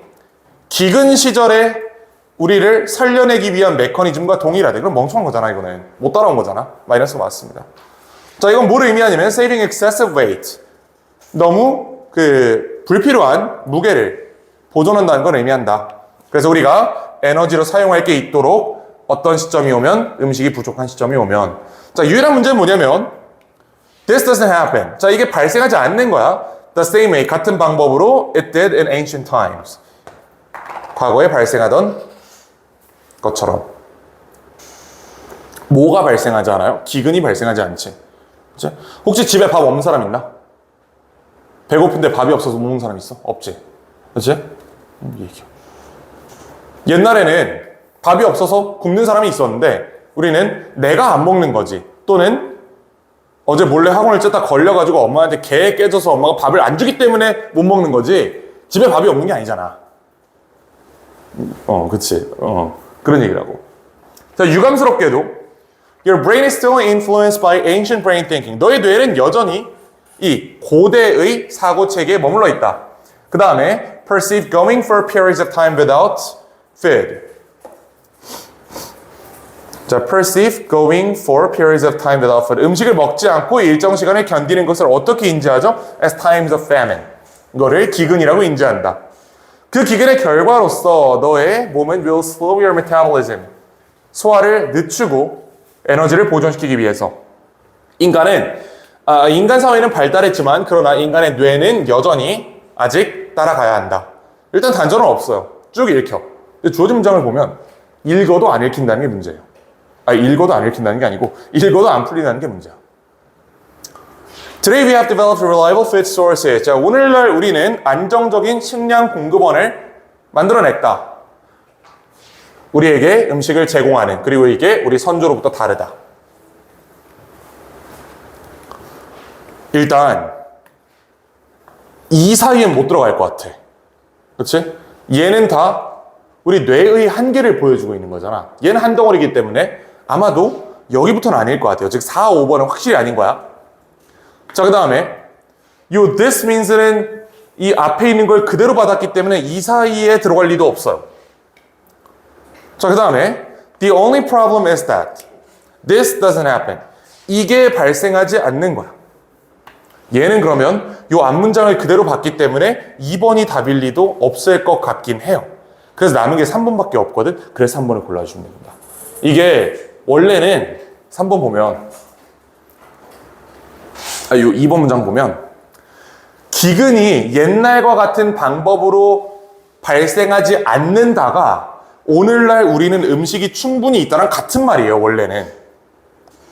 기근 시절에 우리를 살려내기 위한 메커니즘과 동일하대. 그럼 멍청한 거잖아, 이거는. 못 따라온 거잖아. 마이너스가 맞습니다. 자, 이건 뭐를 의미하냐면 saving excessive weight. 너무 불필요한 무게를 보존한다는 걸 의미한다. 그래서 우리가 에너지로 사용할 게 있도록 어떤 시점이 오면, 음식이 부족한 시점이 오면. 자, 유일한 문제는 뭐냐면 this doesn't happen. 자, 이게 발생하지 않는 거야. The same way, 같은 방법으로 it did in ancient times. 과거에 발생하던 것처럼. 뭐가 발생하지 않아요? 기근이 발생하지 않지. 그치? 혹시 집에 밥 없는 사람 있나? 배고픈데 밥이 없어서 못 먹는 사람 있어? 없지. 그치? 옛날에는 밥이 없어서 굶는 사람이 있었는데 우리는 내가 안 먹는 거지. 또는 어제 몰래 학원을 쨌다 걸려가지고 엄마한테 개 깨져서 엄마가 밥을 안 주기 때문에 못 먹는 거지. 집에 밥이 없는 게 아니잖아. 그치. 그런 얘기라고. 자, 유감스럽게도 Your brain is still influenced by ancient brain thinking. 너의 뇌는 여전히 이 고대의 사고체계에 머물러 있다. 그 다음에 perceive going for periods of time without food. 자, perceive going for periods of time without food. 음식을 먹지 않고 일정 시간을 견디는 것을 어떻게 인지하죠? As times of famine. 거를 기근이라고 인지한다. 그 기근의 결과로서 너의 몸은 will slow your metabolism. 소화를 늦추고 에너지를 보존시키기 위해서. 인간 사회는 발달했지만 그러나 인간의 뇌는 여전히 아직 따라가야 한다. 일단 단절은 없어요. 쭉 읽혀. 근데 주어진 문장을 보면 읽어도 안 읽힌다는 게 문제예요. 읽어도 안 읽힌다는 게 아니고 읽어도 안 풀린다는 게 문제야. Today we have developed reliable food sources. 자, 오늘날 우리는 안정적인 식량 공급원을 만들어냈다. 우리에게 음식을 제공하는, 그리고 이게 우리 선조로부터 다르다. 일단 이 사이엔 못 들어갈 것 같아. 그렇지? 얘는 다 우리 뇌의 한계를 보여주고 있는 거잖아. 얘는 한 덩어리이기 때문에 아마도 여기부터는 아닐 것 같아요. 즉 4, 5번은 확실히 아닌 거야. 자, 그 다음에 요 this means는 이 앞에 있는 걸 그대로 받았기 때문에 이 사이에 들어갈 리도 없어요. 자, 그 다음에 the only problem is that this doesn't happen. 이게 발생하지 않는 거야. 얘는 그러면 요 앞문장을 그대로 봤기 때문에 2번이 답일 리도 없을 것 같긴 해요. 그래서 남은 게 3번밖에 없거든. 그래서 3번을 골라주면 됩니다. 이게 원래는 3번 보면 요 2번 문장 보면 기근이 옛날과 같은 방법으로 발생하지 않는다가 오늘날 우리는 음식이 충분히 있다는 같은 말이에요. 원래는.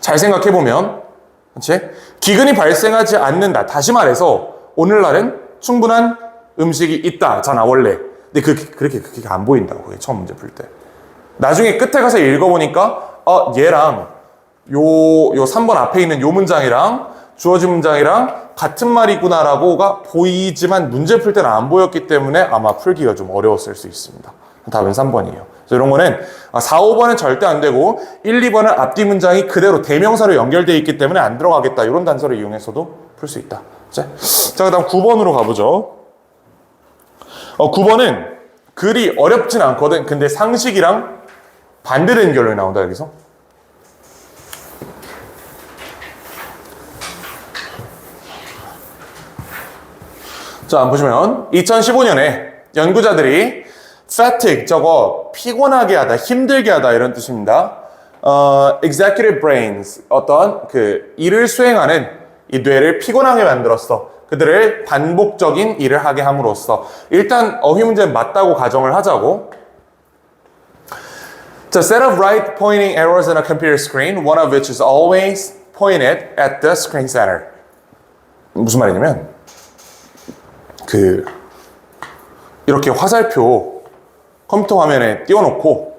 잘 생각해보면 그렇지? 기근이 발생하지 않는다. 다시 말해서 오늘날은 충분한 음식이 있다잖아 원래. 근데 그렇게 안 보인다고. 그게 처음 문제 풀 때. 나중에 끝에 가서 읽어보니까 얘랑 요 3번 앞에 있는 요 문장이랑 주어진 문장이랑 같은 말이구나라고가 보이지만 문제 풀 때는 안 보였기 때문에 아마 풀기가 좀 어려웠을 수 있습니다. 답은 3번이에요. 그래서 이런 거는 4, 5번은 절대 안 되고 1, 2번은 앞뒤 문장이 그대로 대명사로 연결되어 있기 때문에 안 들어가겠다. 이런 단서를 이용해서도 풀 수 있다. 자, 그 다음 9번으로 가보죠. 9번은 글이 어렵진 않거든. 근데 상식이랑 반대되는 결론이 나온다, 여기서. 자, 보시면 2015년에 연구자들이 fatigue, 저거 피곤하게 하다, 힘들게 하다 이런 뜻입니다. executive brains, 어떤 그 일을 수행하는 이 뇌를 피곤하게 만들었어. 그들을 반복적인 일을 하게 함으로써. 일단 어휘 문제는 맞다고 가정을 하자고. 자, set of right pointing arrows on a computer screen, one of which is always pointed at the screen center. 무슨 말이냐면 이렇게 화살표 컴퓨터 화면에 띄워놓고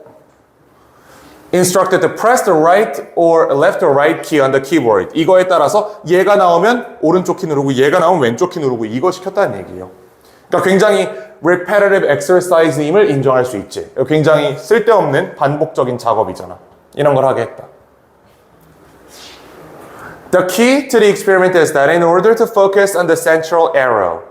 instructed to press the right or left or right key on the keyboard. 이거에 따라서 얘가 나오면 오른쪽 키 누르고 얘가 나오면 왼쪽 키 누르고 이거 시켰다는 얘기예요. 그러니까 굉장히 repetitive exercise임을 인정할 수 있지. 굉장히 쓸데없는 반복적인 작업이잖아. 이런 걸 하게 했다. The key to the experiment is that in order to focus on the central arrow.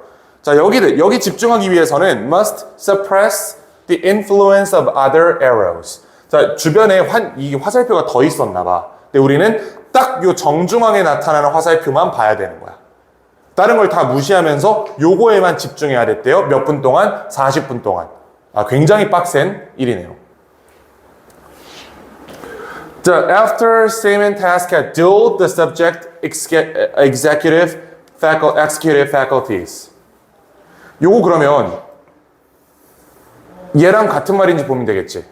자, 여기 집중하기 위해서는 must suppress the influence of other arrows. 자, 주변에 이 화살표가 더 있었나 봐. 근데 우리는 딱 요 정중앙에 나타나는 화살표만 봐야 되는 거야. 다른 걸 다 무시하면서 요거에만 집중해야 됐대요. 몇 분 동안? 40분 동안. 굉장히 빡센 일이네요. 자, after statement task had dulled the subject executive faculties. 요거 그러면 얘랑 같은 말인지 보면 되겠지.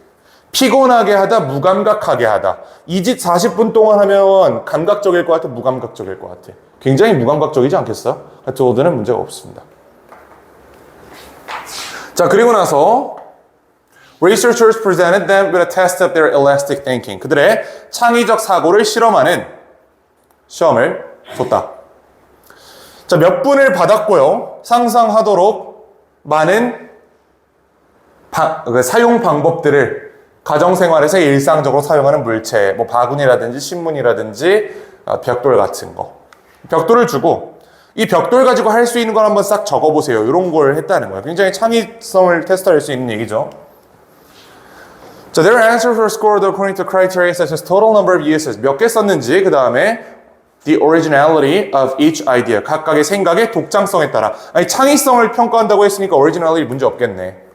피곤하게 하다, 무감각하게 하다. 이 짓 40분 동안 하면 감각적일 것 같아, 무감각적일 것 같아. 굉장히 무감각적이지 않겠어? 저도는 문제가 없습니다. 자, 그리고 나서 researchers presented them with a test of their elastic thinking. 그들의 창의적 사고를 실험하는 시험을 줬다. 자, 몇 분을 받았고요. 상상하도록 많은 사용 방법들을 가정생활에서 일상적으로 사용하는 물체, 뭐 바구니라든지 신문이라든지 벽돌 같은 거. 벽돌을 주고 이 벽돌 가지고 할 수 있는 걸 한번 싹 적어보세요. 이런 걸 했다는 거예요. 굉장히 창의성을 테스트할 수 있는 얘기죠. 자, their answers were scored according to criteria such as total number of uses. 몇 개 썼는지, 그 다음에 the originality of each idea. 각각의 생각의 독창성에 따라. 아니, 창의성을 평가한다고 했으니까 originality 문제 없겠네.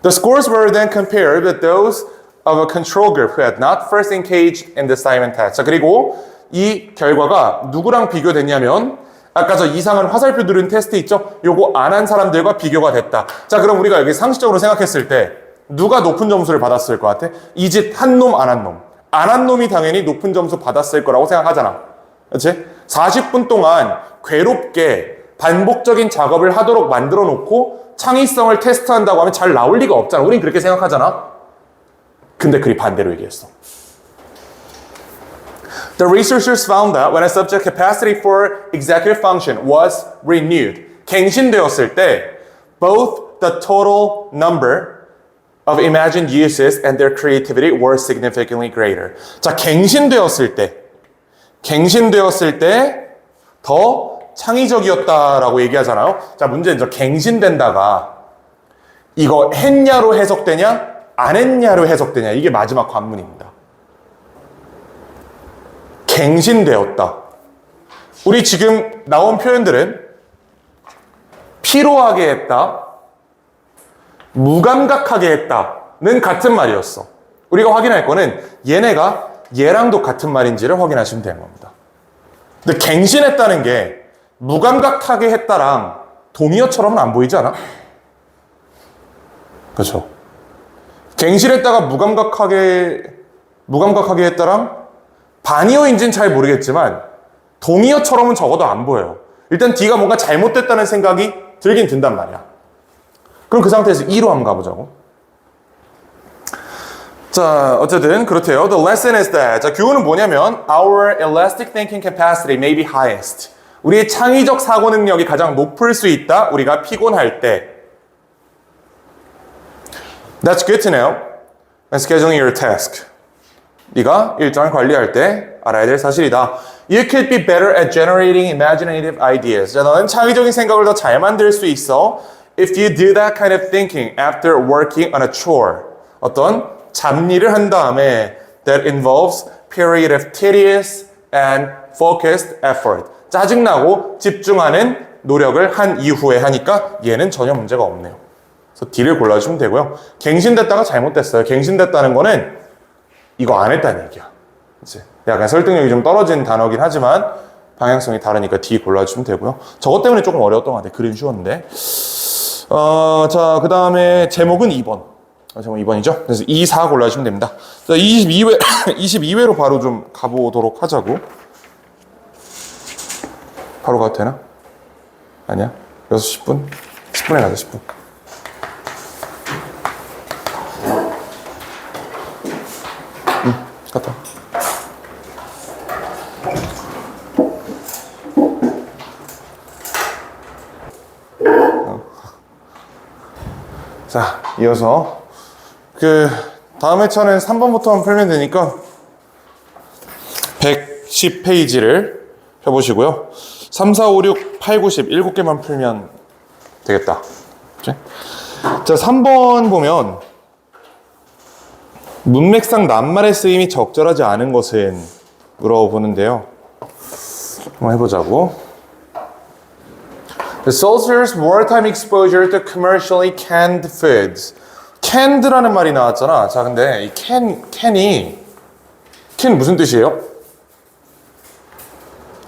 The scores were then compared with those of a control group who had not first engaged in the Simon test. 자, 그리고 이 결과가 누구랑 비교됐냐면 아까 저 이상한 화살표 누른 테스트 있죠? 요거 안 한 사람들과 비교가 됐다. 자, 그럼 우리가 여기 상식적으로 생각했을 때 누가 높은 점수를 받았을 것 같아? 이 짓 한 놈, 안 한 놈. 안 한 놈이 당연히 높은 점수 받았을 거라고 생각하잖아. 그렇지? 40분 동안 괴롭게 반복적인 작업을 하도록 만들어 놓고 창의성을 테스트한다고 하면 잘 나올 리가 없잖아. 우린 그렇게 생각하잖아. 근데 그리 반대로 얘기했어. The researchers found that when a subject capacity for executive function was renewed, 갱신되었을 때 both the total number of imagined uses and their creativity were significantly greater. 자, 갱신되었을 때 더 창의적이었다라고 얘기하잖아요. 자, 문제는 저 갱신된다가 이거 했냐로 해석되냐, 안 했냐로 해석되냐, 이게 마지막 관문입니다. 갱신되었다. 우리 지금 나온 표현들은 피로하게 했다, 무감각하게 했다는 같은 말이었어. 우리가 확인할 거는 얘네가 얘랑도 같은 말인지를 확인하시면 되는 겁니다. 근데 갱신했다는 게 무감각하게 했다랑 동의어처럼은 안 보이지 않아? 그렇죠? 갱신했다가 무감각하게 했다랑 반의어인지는 잘 모르겠지만 동의어처럼은 적어도 안 보여요. 일단 D가 뭔가 잘못됐다는 생각이 들긴 든단 말이야. 그럼 그 상태에서 E로 한번 가보자고. 자, 어쨌든 그렇대요. The lesson is that. 자, 교훈은 뭐냐면 our elastic thinking capacity may be highest. 우리의 창의적 사고 능력이 가장 높을 수 있다. 우리가 피곤할 때. That's good to know. When scheduling your task. 네가 일정을 관리할 때 알아야 될 사실이다. You could be better at generating imaginative ideas. 자, 너는 창의적인 생각을 더 잘 만들 수 있어. If you do that kind of thinking after working on a chore. 어떤 잡일을 한 다음에 that involves period of tedious and focused effort. 짜증나고 집중하는 노력을 한 이후에 하니까 얘는 전혀 문제가 없네요. 그래서 D를 골라주시면 되고요. 갱신됐다가 잘못됐어요. 갱신됐다는 거는 이거 안 했다는 얘기야. 그치? 약간 설득력이 좀 떨어진 단어긴 하지만 방향성이 다르니까 D 골라주시면 되고요. 저것 때문에 조금 어려웠던 것 같아요. 그림 쉬웠는데. 자, 그 다음에 제목은 2번. 제목 2번이죠? 그래서 2, 4 골라주시면 됩니다. 자, 22회로 바로 좀 가보도록 하자고. 바로 가도 되나? 아니야? 6시 10분? 10분에 가자, 10분. 갔다. 자, 이어서 그 다음 회차는 3번부터 풀면 되니까 110페이지를 펴보시고요. 3, 4, 5, 6, 8, 9, 10 7개만 풀면 되겠다. 자, 3번 보면 문맥상 낱말의 쓰임이 적절하지 않은 것은 물어보는데요. 한번 해보자고. The soldiers' wartime exposure to commercially canned foods. canned라는 말이 나왔잖아. 자, 근데 이 can 무슨 뜻이에요?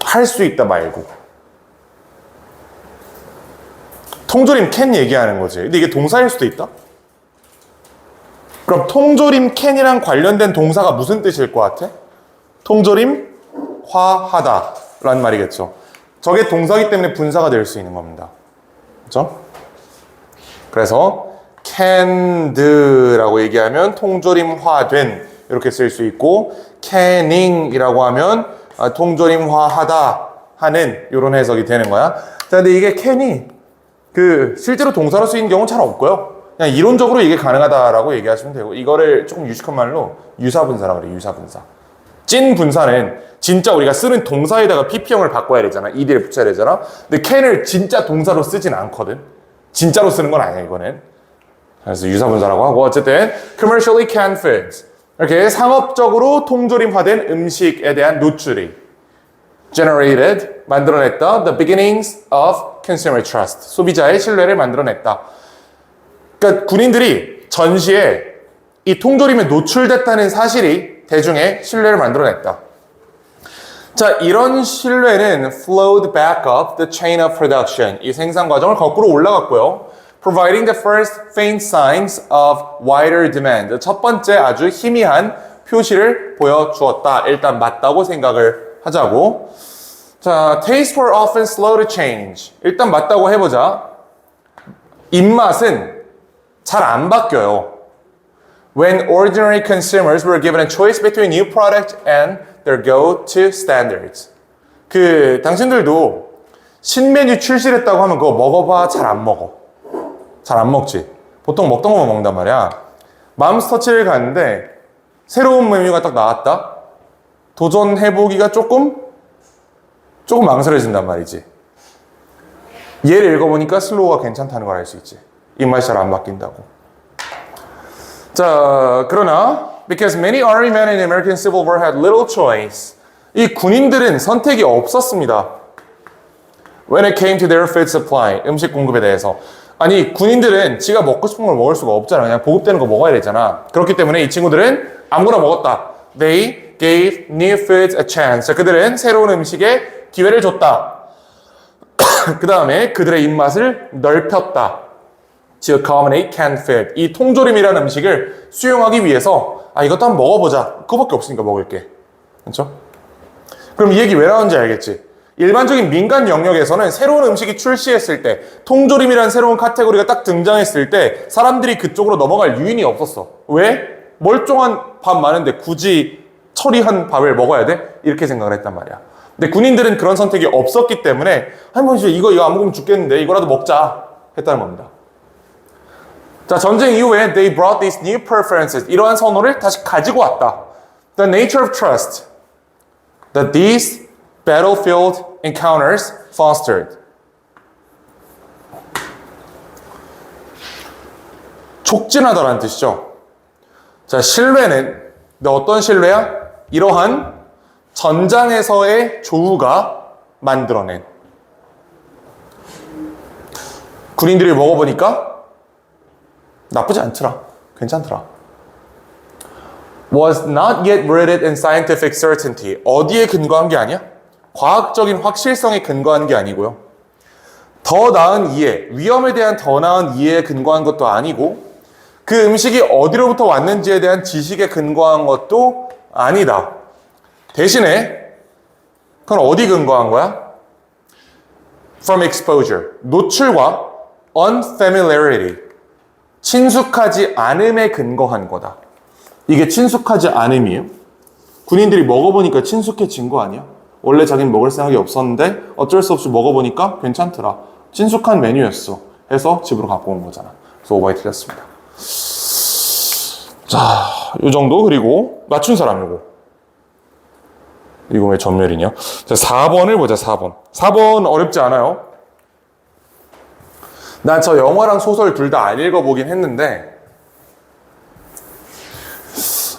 할 수 있다 말고. 통조림 can 얘기하는 거지. 근데 이게 동사일 수도 있다? 그럼 통조림 캔이랑 관련된 동사가 무슨 뜻일 것 같아? 통조림화하다 라는 말이겠죠. 저게 동사기 때문에 분사가 될 수 있는 겁니다. 그렇죠? 그래서 canned라고 얘기하면 통조림화된 이렇게 쓸 수 있고 canning이라고 하면 통조림화하다 하는 이런 해석이 되는 거야. 자, 근데 이게 can이 실제로 동사로 쓰이는 경우는 잘 없고요. 그냥 이론적으로 이게 가능하다라고 얘기하시면 되고 이거를 조금 유식한 말로 유사분사라고 그래요. 유사분사. 찐 분사는 진짜 우리가 쓰는 동사에다가 pp형을 바꿔야 되잖아. ed를 붙여야 되잖아. 근데 can을 진짜 동사로 쓰진 않거든. 진짜로 쓰는 건 아니야, 이거는. 그래서 유사분사라고 하고 어쨌든 commercially canned foods. 이렇게 상업적으로 통조림화된 음식에 대한 노출이 generated, 만들어냈다. The beginnings of consumer trust. 소비자의 신뢰를 만들어냈다. 그러니까 군인들이 전시에 이 통조림에 노출됐다는 사실이 대중의 신뢰를 만들어냈다. 자, 이런 신뢰는 flowed back up the chain of production. 이 생산 과정을 거꾸로 올라갔고요. Providing the first faint signs of wider demand. 첫 번째 아주 희미한 표시를 보여주었다. 일단 맞다고 생각을 하자고. 자, tastes were often slow to change. 일단 맞다고 해보자. 입맛은 잘 안 바뀌어요. When ordinary consumers were given a choice between new product and their go-to standards. 당신들도 신메뉴 출시했다고 하면 그거 먹어봐. 잘 안 먹어. 잘 안 먹지. 보통 먹던 거만 먹는단 말이야. 맘스터치를 갔는데 새로운 메뉴가 딱 나왔다. 도전해보기가 조금 망설여진단 말이지. 얘를 읽어보니까 슬로우가 괜찮다는 걸 알 수 있지. 입맛이 잘 안 바뀐다고. 자, 그러나 because many army men in the American Civil War had little choice. 이 군인들은 선택이 없었습니다. When it came to their food supply, 음식 공급에 대해서. 아니, 군인들은 지가 먹고 싶은 걸 먹을 수가 없잖아. 그냥 보급되는 거 먹어야 되잖아. 그렇기 때문에 이 친구들은 아무거나 먹었다. They gave new foods a chance. 자, 그들은 새로운 음식에 기회를 줬다. 그 다음에 그들의 입맛을 넓혔다. To accommodate canned food. 이 통조림이라는 음식을 수용하기 위해서 이것도 한번 먹어보자. 그거밖에 없으니까 먹을 게. 그렇죠? 그럼 이 얘기 왜 나오는지 알겠지? 일반적인 민간 영역에서는 새로운 음식이 출시했을 때 통조림이라는 새로운 카테고리가 딱 등장했을 때 사람들이 그쪽으로 넘어갈 유인이 없었어. 왜? 멀쩡한 밥 많은데 굳이 처리한 밥을 먹어야 돼? 이렇게 생각을 했단 말이야. 근데 군인들은 그런 선택이 없었기 때문에 이거 안 먹으면 죽겠는데 이거라도 먹자 했다는 겁니다. 자, 전쟁 이후에 they brought these new preferences. 이러한 선호를 다시 가지고 왔다. The nature of trust that these battlefield encounters fostered. 촉진하다라는 뜻이죠. 자, 신뢰는 어떤 신뢰야? 이러한 전장에서의 조우가 만들어낸. 군인들이 먹어보니까 나쁘지 않더라. 괜찮더라. Was not yet rooted in scientific certainty. 어디에 근거한 게 아니야? 과학적인 확실성에 근거한 게 아니고요. 더 나은 이해, 위험에 대한 더 나은 이해에 근거한 것도 아니고 그 음식이 어디로부터 왔는지에 대한 지식에 근거한 것도 아니다. 대신에 그건 어디 근거한 거야? From exposure. 노출과 unfamiliarity. 친숙하지 않음에 근거한 거다. 이게 친숙하지 않음이에요. 군인들이 먹어보니까 친숙해진 거 아니야? 원래 자기는 먹을 생각이 없었는데 어쩔 수 없이 먹어보니까 괜찮더라. 친숙한 메뉴였어. 해서 집으로 갖고 온 거잖아. 그래서 오바이 틀렸습니다. 자, 요 정도. 그리고 맞춘 사람 요거. 이거 왜 전멸이냐? 자, 4번을 보자. 4번. 4번 어렵지 않아요. 난 저 영화랑 소설 둘 다 안 읽어보긴 했는데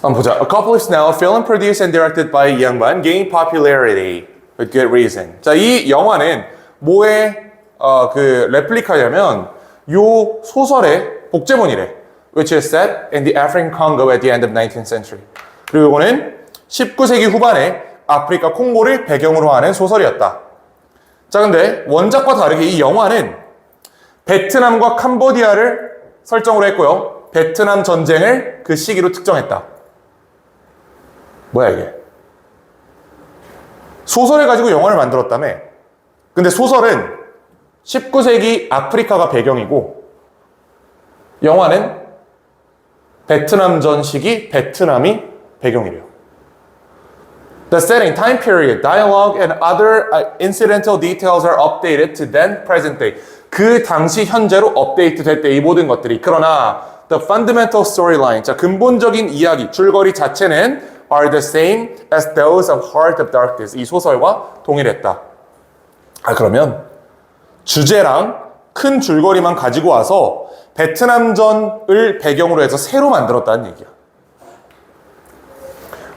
한번 보자. A couple is now a film produced and directed by Lee Young-ban gained popularity with good reason. 자, 이 영화는 뭐의 레플리카냐면 요 소설의 복제본이래. Which is set in the African Congo at the end of 19th century. 그리고 이거는 19세기 후반에 아프리카 콩고를 배경으로 하는 소설이었다. 자, 근데 원작과 다르게 이 영화는 베트남과 캄보디아를 설정으로 했고요. 베트남 전쟁을 그 시기로 특정했다. 뭐야 이게? 소설을 가지고 영화를 만들었다며. 근데 소설은 19세기 아프리카가 배경이고 영화는 베트남전 시기 베트남이 배경이래요. The setting, time period, dialogue, and other incidental details are updated to then present day. 그 당시 현재로 업데이트 됐대, 이 모든 것들이. 그러나 the fundamental storyline, 자, 근본적인 이야기, 줄거리 자체는 are the same as those of Heart of Darkness. 이 소설과 동일했다. 그러면 주제랑 큰 줄거리만 가지고 와서 베트남전을 배경으로 해서 새로 만들었다는 얘기야.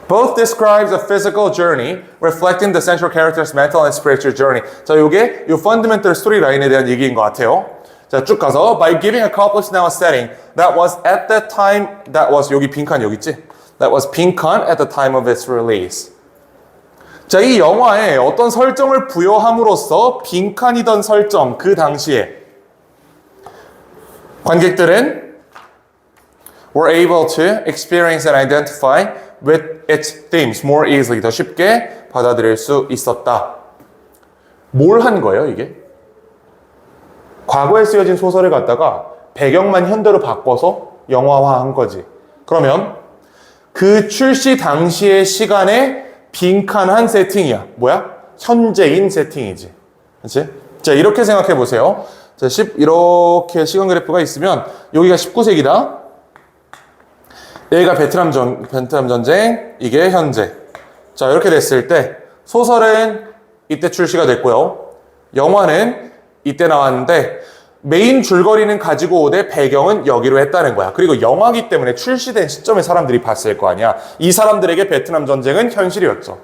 Both describes a physical journey reflecting the central character's mental and spiritual journey. 자, 요게 요 fundamental story 라인에 대한 얘기인 것 같아요. 자, 쭉 가서 by giving a couple now a setting that was at that time that was 여기 빈칸 여기 있지? That was 빈칸 at the time of its release. 자, 이 영화에 어떤 설정을 부여함으로써 빈칸이던 설정 그 당시에 관객들은 were able to experience and identify with its themes more easily. 더 쉽게 받아들일 수 있었다. 뭘 한 거예요, 이게? 과거에 쓰여진 소설을 갖다가 배경만 현대로 바꿔서 영화화한 거지. 그러면 그 출시 당시의 시간에 빈칸한 세팅이야. 뭐야? 현재인 세팅이지. 그렇지? 자, 이렇게 생각해 보세요. 자, 이렇게 시간 그래프가 있으면 여기가 19세기다. 여기가 베트남 전쟁, 이게 현재. 자, 이렇게 됐을 때 소설은 이때 출시가 됐고요. 영화는 이때 나왔는데 메인 줄거리는 가지고 오되 배경은 여기로 했다는 거야. 그리고 영화기 때문에 출시된 시점에 사람들이 봤을 거 아니야. 이 사람들에게 베트남 전쟁은 현실이었죠.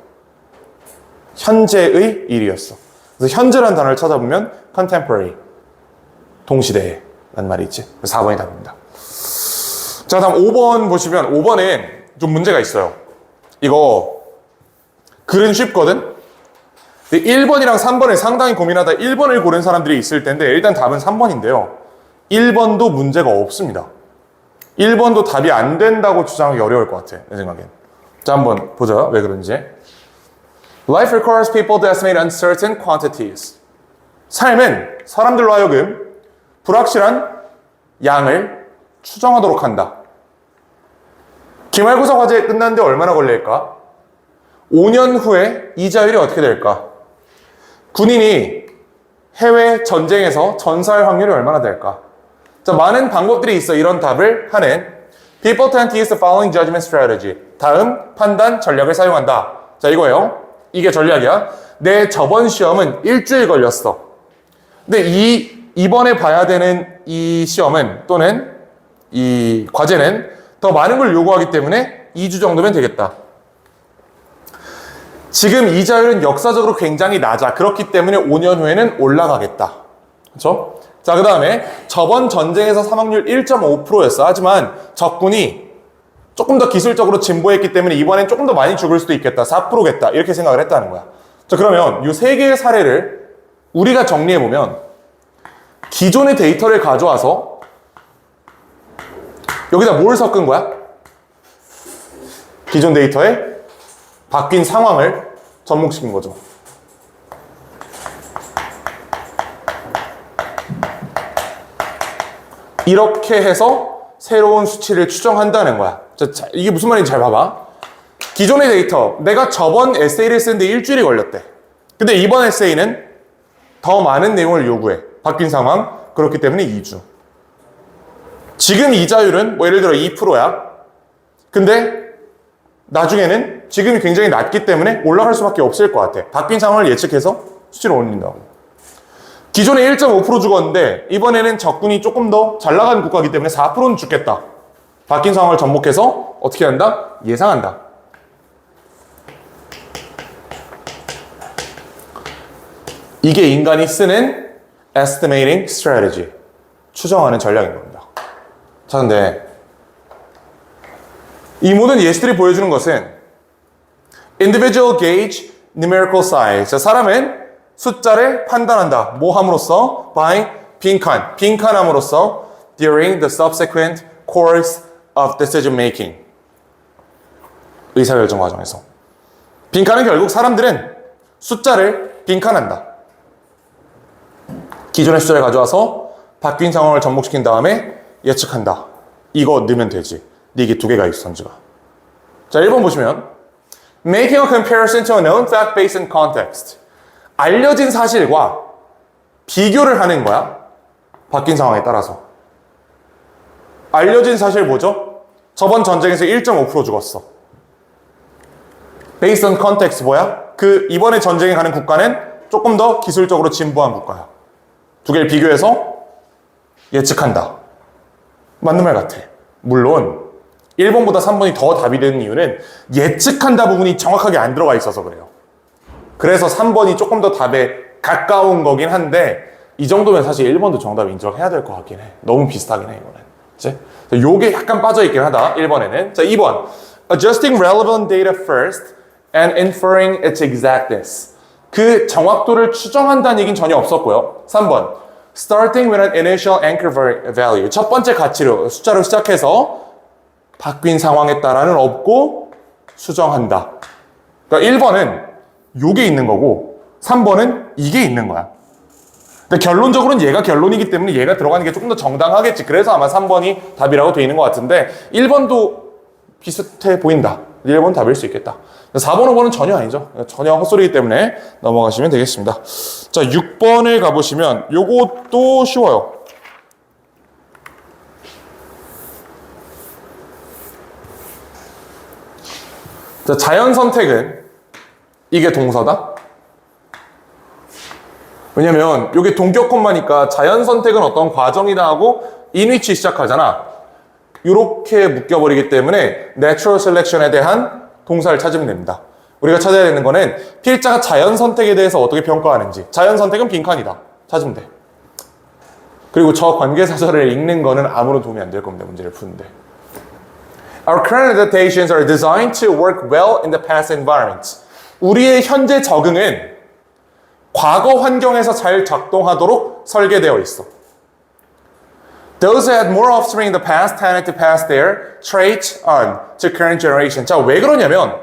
현재의 일이었어. 그래서 현재라는 단어를 찾아보면 contemporary, 동시대라는 말이 있지. 4번이 답입니다. 자, 다음 5번 보시면 5번엔 좀 문제가 있어요. 이거 글은 쉽거든? 근데 1번이랑 3번을 상당히 고민하다 1번을 고른 사람들이 있을 텐데 일단 답은 3번인데요. 1번도 문제가 없습니다. 1번도 답이 안 된다고 주장하기 어려울 것 같아, 내 생각엔. 자, 한번 보자. 왜 그런지. Life requires people to estimate uncertain quantities. 삶은 사람들로 하여금 불확실한 양을 추정하도록 한다. 기말고사 과제 끝났는데 얼마나 걸릴까? 5년 후에 이자율이 어떻게 될까? 군인이 해외 전쟁에서 전사할 확률이 얼마나 될까? 자, 많은 방법들이 있어. 이런 답을 하는 People tend to use the following judgment strategy. 다음 판단 전략을 사용한다. 자, 이거예요. 이게 전략이야. 내 저번 시험은 일주일 걸렸어. 근데 이번에 봐야 되는 이 시험은 또는 이 과제는 더 많은 걸 요구하기 때문에 2주 정도면 되겠다. 지금 이자율은 역사적으로 굉장히 낮아. 그렇기 때문에 5년 후에는 올라가겠다. 그렇죠? 자, 그 다음에 저번 전쟁에서 사망률 1.5%였어. 하지만 적군이 조금 더 기술적으로 진보했기 때문에 이번엔 조금 더 많이 죽을 수도 있겠다. 4%겠다. 이렇게 생각을 했다는 거야. 자, 그러면 이 세 개의 사례를 우리가 정리해보면 기존의 데이터를 가져와서 여기다 뭘 섞은 거야? 기존 데이터에 바뀐 상황을 접목시킨 거죠. 이렇게 해서 새로운 수치를 추정한다는 거야. 자, 이게 무슨 말인지 잘 봐봐. 기존의 데이터, 내가 저번 에세이를 쓰는데 일주일이 걸렸대. 근데 이번 에세이는 더 많은 내용을 요구해. 바뀐 상황, 그렇기 때문에 2주. 지금 이자율은 뭐 예를 들어 2%야. 근데 나중에는 지금이 굉장히 낮기 때문에 올라갈 수밖에 없을 것 같아. 바뀐 상황을 예측해서 수치를 올린다고. 기존에 1.5% 죽었는데 이번에는 적군이 조금 더 잘 나가는 국가이기 때문에 4%는 죽겠다. 바뀐 상황을 접목해서 어떻게 한다? 예상한다. 이게 인간이 쓰는 estimating strategy. 추정하는 전략인 겁니다. 자, 근데 이 모든 예시들이 보여주는 것은 individual gauge numerical size. 자, 사람은 숫자를 판단한다. 뭐 함으로써? by 빈칸함으로써 during the subsequent course of decision making. 의사결정 과정에서. 빈칸은 결국 사람들은 숫자를 빈칸한다. 기존의 숫자를 가져와서 바뀐 상황을 접목시킨 다음에 예측한다. 이거 넣으면 되지. 이게 두 개가 있어, 선지가. 자, 1번 보시면 Making a comparison to a known fact based on context. 알려진 사실과 비교를 하는 거야. 바뀐 상황에 따라서. 알려진 사실 뭐죠? 저번 전쟁에서 1.5% 죽었어. Based on context 뭐야? 그 이번에 전쟁에 가는 국가는 조금 더 기술적으로 진보한 국가야. 두 개를 비교해서 예측한다. 맞는 말 같아. 물론 1번보다 3번이 더 답이 되는 이유는 예측한다 부분이 정확하게 안 들어가 있어서 그래요. 그래서 3번이 조금 더 답에 가까운 거긴 한데 이 정도면 사실 1번도 정답 인정해야 될 것 같긴 해. 너무 비슷하긴 해 이거는. 그치? 요게 약간 빠져있긴 하다 1번에는. 자 2번 Adjusting relevant data first and inferring its exactness. 그 정확도를 추정한다는 얘기는 전혀 없었고요. 3번 Starting with an initial anchor value. 첫 번째 가치로 숫자로 시작해서 바뀐 상황에 따라는 없고 수정한다. 그러니까 1번은 요게 있는 거고 3번은 이게 있는 거야. 근데 결론적으로는 얘가 결론이기 때문에 얘가 들어가는 게 조금 더 정당하겠지. 그래서 아마 3번이 답이라고 돼 있는 것 같은데 1번도 비슷해 보인다. 1번 답일 수 있겠다. 4번, 5번은 전혀 아니죠. 전혀 헛소리이기 때문에 넘어가시면 되겠습니다. 자, 6번을 가보시면 요것도 쉬워요. 자, 자연 선택은 이게 동사다. 왜냐면 이게 동격콤마니까 자연 선택은 어떤 과정이다 하고 in which 시작하잖아. 이렇게 묶여버리기 때문에 natural selection에 대한 동사를 찾으면 됩니다. 우리가 찾아야 되는 거는 필자가 자연 선택에 대해서 어떻게 평가하는지. 자연 선택은 빈칸이다. 찾으면 돼. 그리고 저 관계사절을 읽는 거는 아무런 도움이 안 될 겁니다. 문제를 푸는데. Our current adaptations are designed to work well in the past environment. 우리의 현재 적응은 과거 환경에서 잘 작동하도록 설계되어 있어. Those who had more offspring in the past tended to pass their traits on to current generation. 자, 왜 그러냐면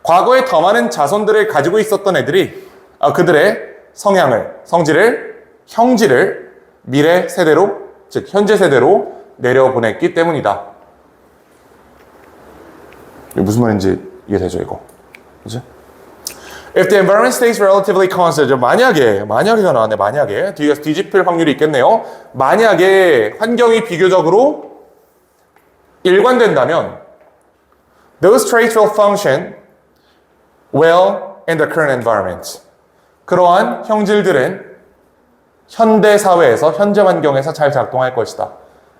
과거에 더 많은 자손들을 가지고 있었던 애들이 그들의 성향을, 성질을, 형질을 미래 세대로, 즉 현재 세대로 내려보냈기 때문이다. 이게 무슨 말인지 이해되죠, 이거? 그치? If the environment stays relatively constant, 만약에가 나왔네, 만약에. 뒤에서 뒤집힐 확률이 있겠네요. 만약에 환경이 비교적으로 일관된다면, those traits will function well in the current environment. 그러한 형질들은 현대 사회에서, 현재 환경에서 잘 작동할 것이다.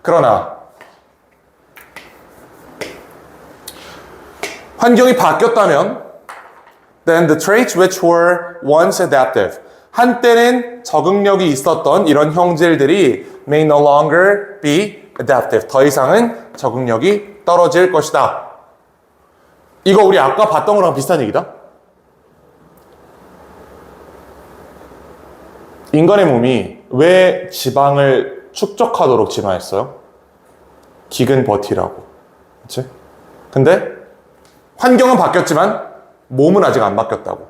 그러나, 환경이 바뀌었다면, then the traits which were once adaptive. 한때는 적응력이 있었던 이런 형질들이 may no longer be adaptive. 더 이상은 적응력이 떨어질 것이다. 이거 우리 아까 봤던 거랑 비슷한 얘기다. 인간의 몸이 왜 지방을 축적하도록 진화했어요? 기근 버티라고. 그치? 근데 환경은 바뀌었지만 몸은 아직 안 바뀌었다고.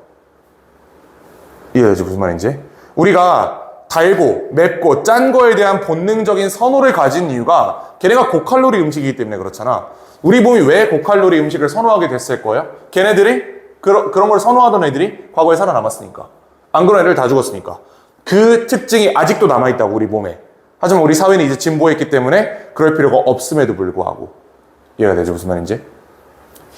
이해되지 무슨 말인지? 우리가 달고 맵고 짠 거에 대한 본능적인 선호를 가진 이유가 걔네가 고칼로리 음식이기 때문에 그렇잖아. 우리 몸이 왜 고칼로리 음식을 선호하게 됐을 거예요? 걔네들이 그런 걸 선호하던 애들이 과거에 살아남았으니까. 안 그런 애들 다 죽었으니까. 그 특징이 아직도 남아있다고 우리 몸에. 하지만 우리 사회는 이제 진보했기 때문에 그럴 필요가 없음에도 불구하고. 이해가 되죠 무슨 말인지?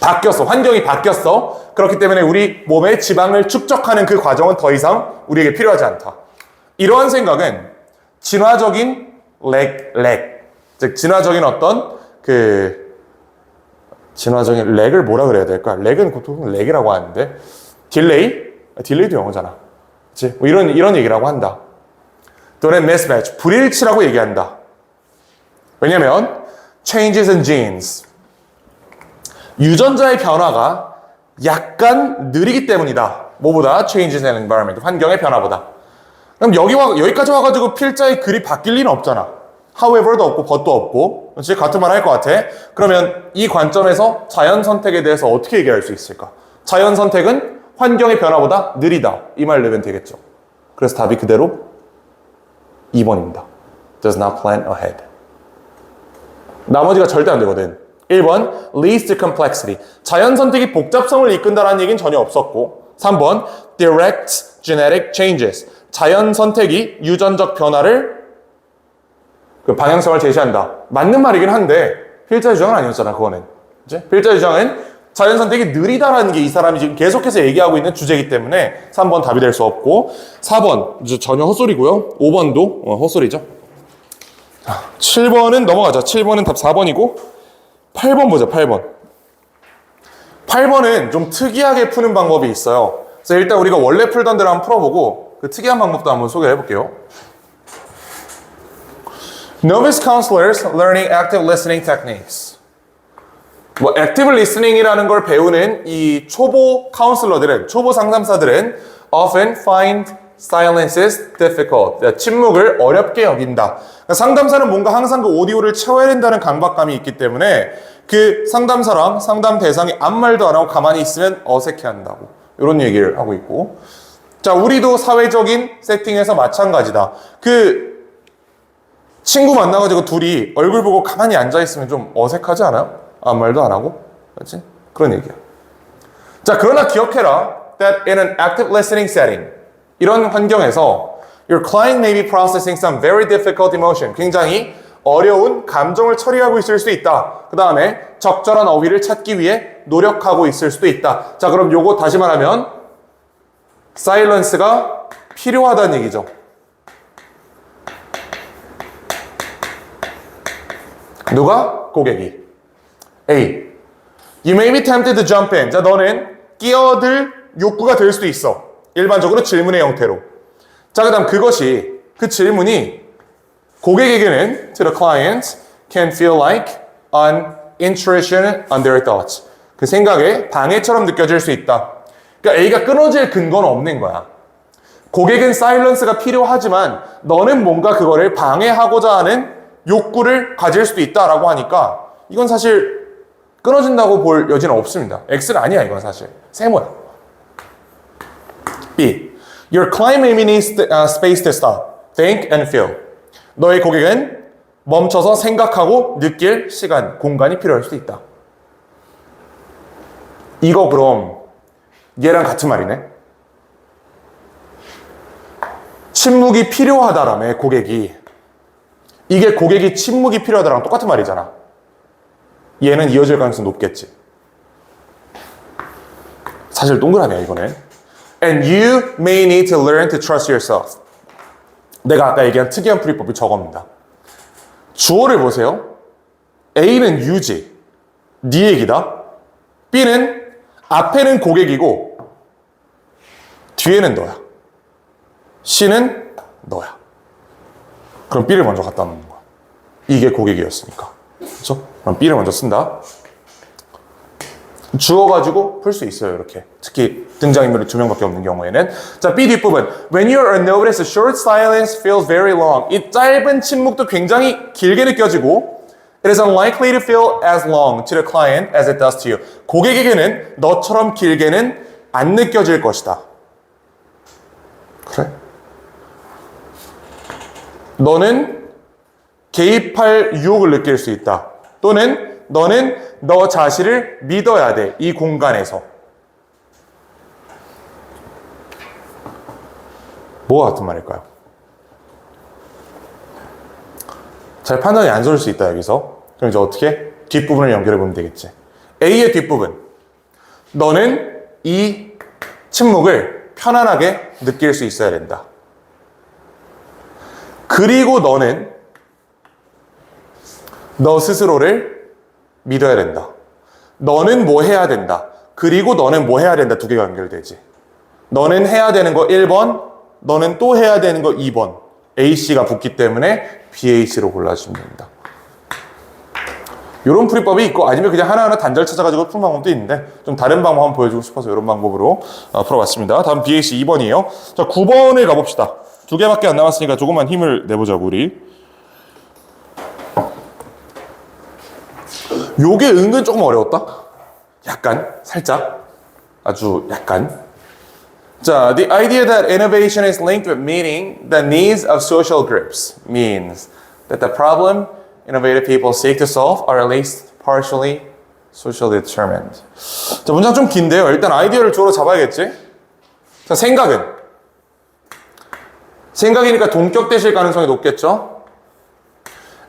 바뀌었어. 환경이 바뀌었어. 그렇기 때문에 우리 몸에 지방을 축적하는 그 과정은 더 이상 우리에게 필요하지 않다. 이러한 생각은 진화적인 즉 진화적인 어떤 진화적인 렉을 뭐라 그래야 될까? 렉은 보통 렉이라고 하는데 딜레이도 영어잖아. 그치? 뭐 이런 얘기라고 한다. 또는 mismatch, 불일치라고 얘기한다. 왜냐면 changes in genes, 유전자의 변화가 약간 느리기 때문이다. 뭐보다? changes in environment, 환경의 변화보다. 그럼 여기까지 와가지고 필자의 글이 바뀔 리는 없잖아. however도 없고 but도 없고. 그렇지? 같은 말 할 것 같아. 그러면 이 관점에서 자연 선택에 대해서 어떻게 얘기할 수 있을까? 자연 선택은 환경의 변화보다 느리다. 이 말 내면 되겠죠. 그래서 답이 그대로 2번입니다. Does not plan ahead. 나머지가 절대 안 되거든. 1번, leads to complexity. 자연 선택이 복잡성을 이끈다라는 얘기는 전혀 없었고. 3번, direct genetic changes. 자연 선택이 유전적 변화를 그 방향성을 제시한다. 맞는 말이긴 한데 필자 주장은 아니었잖아, 그거는. 그치? 필자 주장은 자연 선택이 느리다라는 게 이 사람이 지금 계속해서 얘기하고 있는 주제이기 때문에 3번 답이 될 수 없고 4번 전혀 헛소리고요. 5번도 헛소리죠. 7번은 넘어가자. 7번은 답 4번이고 8번 보자, 8번. 8번은 좀 특이하게 푸는 방법이 있어요. 그래서 일단 우리가 원래 풀던 대로 한번 풀어보고 그 특이한 방법도 한번 소개해 볼게요. Novice counselors learning active listening techniques. 뭐 active listening이라는 걸 배우는 이 초보 카운슬러들은, 초보 상담사들은 often find silences difficult. 침묵을 어렵게 여긴다. 그러니까 상담사는 뭔가 항상 그 오디오를 채워야 된다는 강박감이 있기 때문에 그 상담사랑 상담 대상이 아무 말도 안 하고 가만히 있으면 어색해한다고. 이런 얘기를 하고 있고. 자, 우리도 사회적인 세팅에서 마찬가지다. 그 친구 만나가지고 둘이 얼굴 보고 가만히 앉아있으면 좀 어색하지 않아요? 아무 말도 안 하고. 그렇지? 그런 얘기야. 자, 그러나 기억해라. That in an active listening setting, 이런 환경에서 your client may be processing some very difficult emotion. 굉장히 어려운 감정을 처리하고 있을 수도 있다. 그 다음에 적절한 어휘를 찾기 위해 노력하고 있을 수도 있다. 자, 그럼 요거 다시 말하면 silence가 필요하다는 얘기죠. 누가? 고객이. A. You may be tempted to jump in. 자, 너는 끼어들 욕구가 될 수도 있어. 일반적으로 질문의 형태로. 자, 그 다음 그것이, 그 질문이 고객에게는 to the client can feel like an intrusion on their thoughts. 그 생각에 방해처럼 느껴질 수 있다. 그러니까 A가 끊어질 근거는 없는 거야. 고객은 사일런스가 필요하지만 너는 뭔가 그거를 방해하고자 하는 욕구를 가질 수도 있다라고 하니까 이건 사실 끊어진다고 볼 여지는 없습니다. X는 아니야, 이건 사실. 세모야. B. Your client may need space to stop, think and feel. 너의 고객은 멈춰서 생각하고 느낄 시간, 공간이 필요할 수도 있다. 이거 그럼 얘랑 같은 말이네. 침묵이 필요하다라며, 고객이. 이게 고객이 침묵이 필요하다랑 똑같은 말이잖아. 얘는 이어질 가능성이 높겠지. 사실 동그라미야, 이거는. And you may need to learn to trust yourself. 내가 아까 얘기한 특이한 풀이법이 저겁니다. 주어를 보세요. A는 유지, 네 얘기다. B는 앞에는 고객이고 뒤에는 너야. C는 너야. 그럼 B를 먼저 갖다 놓는 거야. 이게 고객이었으니까. 그렇죠? 그럼 B를 먼저 쓴다. 주어가지고 풀 수 있어요, 이렇게. 특히 등장인물이 2명밖에 없는 경우에는. 자, B 뒷부분. When you're unnoticed, a short silence feels very long. 이 짧은 침묵도 굉장히 길게 느껴지고 It is unlikely to feel as long to the client as it does to you. 고객에게는 너처럼 길게는 안 느껴질 것이다. 그래? 너는 개입할 유혹을 느낄 수 있다. 또는 너는 너 자신을 믿어야 돼. 이 공간에서. 뭐가 같은 말일까요? 잘 판단이 안 서울 수 있다, 여기서. 그럼 이제 어떻게? 뒷부분을 연결해 보면 되겠지. A의 뒷부분. 너는 이 침묵을 편안하게 느낄 수 있어야 된다. 그리고 너는 너 스스로를 믿어야 된다. 너는 뭐 해야 된다. 그리고 너는 뭐 해야 된다. 두 개가 연결되지. 너는 해야 되는 거 1번, 너는 또 해야 되는 거 2번. A, C가 붙기 때문에 B, A, C로 골라주시면 됩니다. 이런 풀이법이 있고 아니면 그냥 하나하나 단절 찾아가지고 푸는 방법도 있는데 좀 다른 방법 한번 보여주고 싶어서 이런 방법으로 풀어봤습니다. 다음 B, A, C 2번이에요. 자, 9번을 가봅시다. 두 개밖에 안 남았으니까 조금만 힘을 내보자고, 우리. 요게 은근 조금 어려웠다? 약간, 살짝, 아주 약간. 자, the idea that innovation is linked with meeting the needs of social groups means that the problem innovative people seek to solve are at least partially socially determined. 자, 문장 좀 긴데요. 일단 아이디어를 주로 잡아야겠지? 자, 생각이니까 동격되실 가능성이 높겠죠?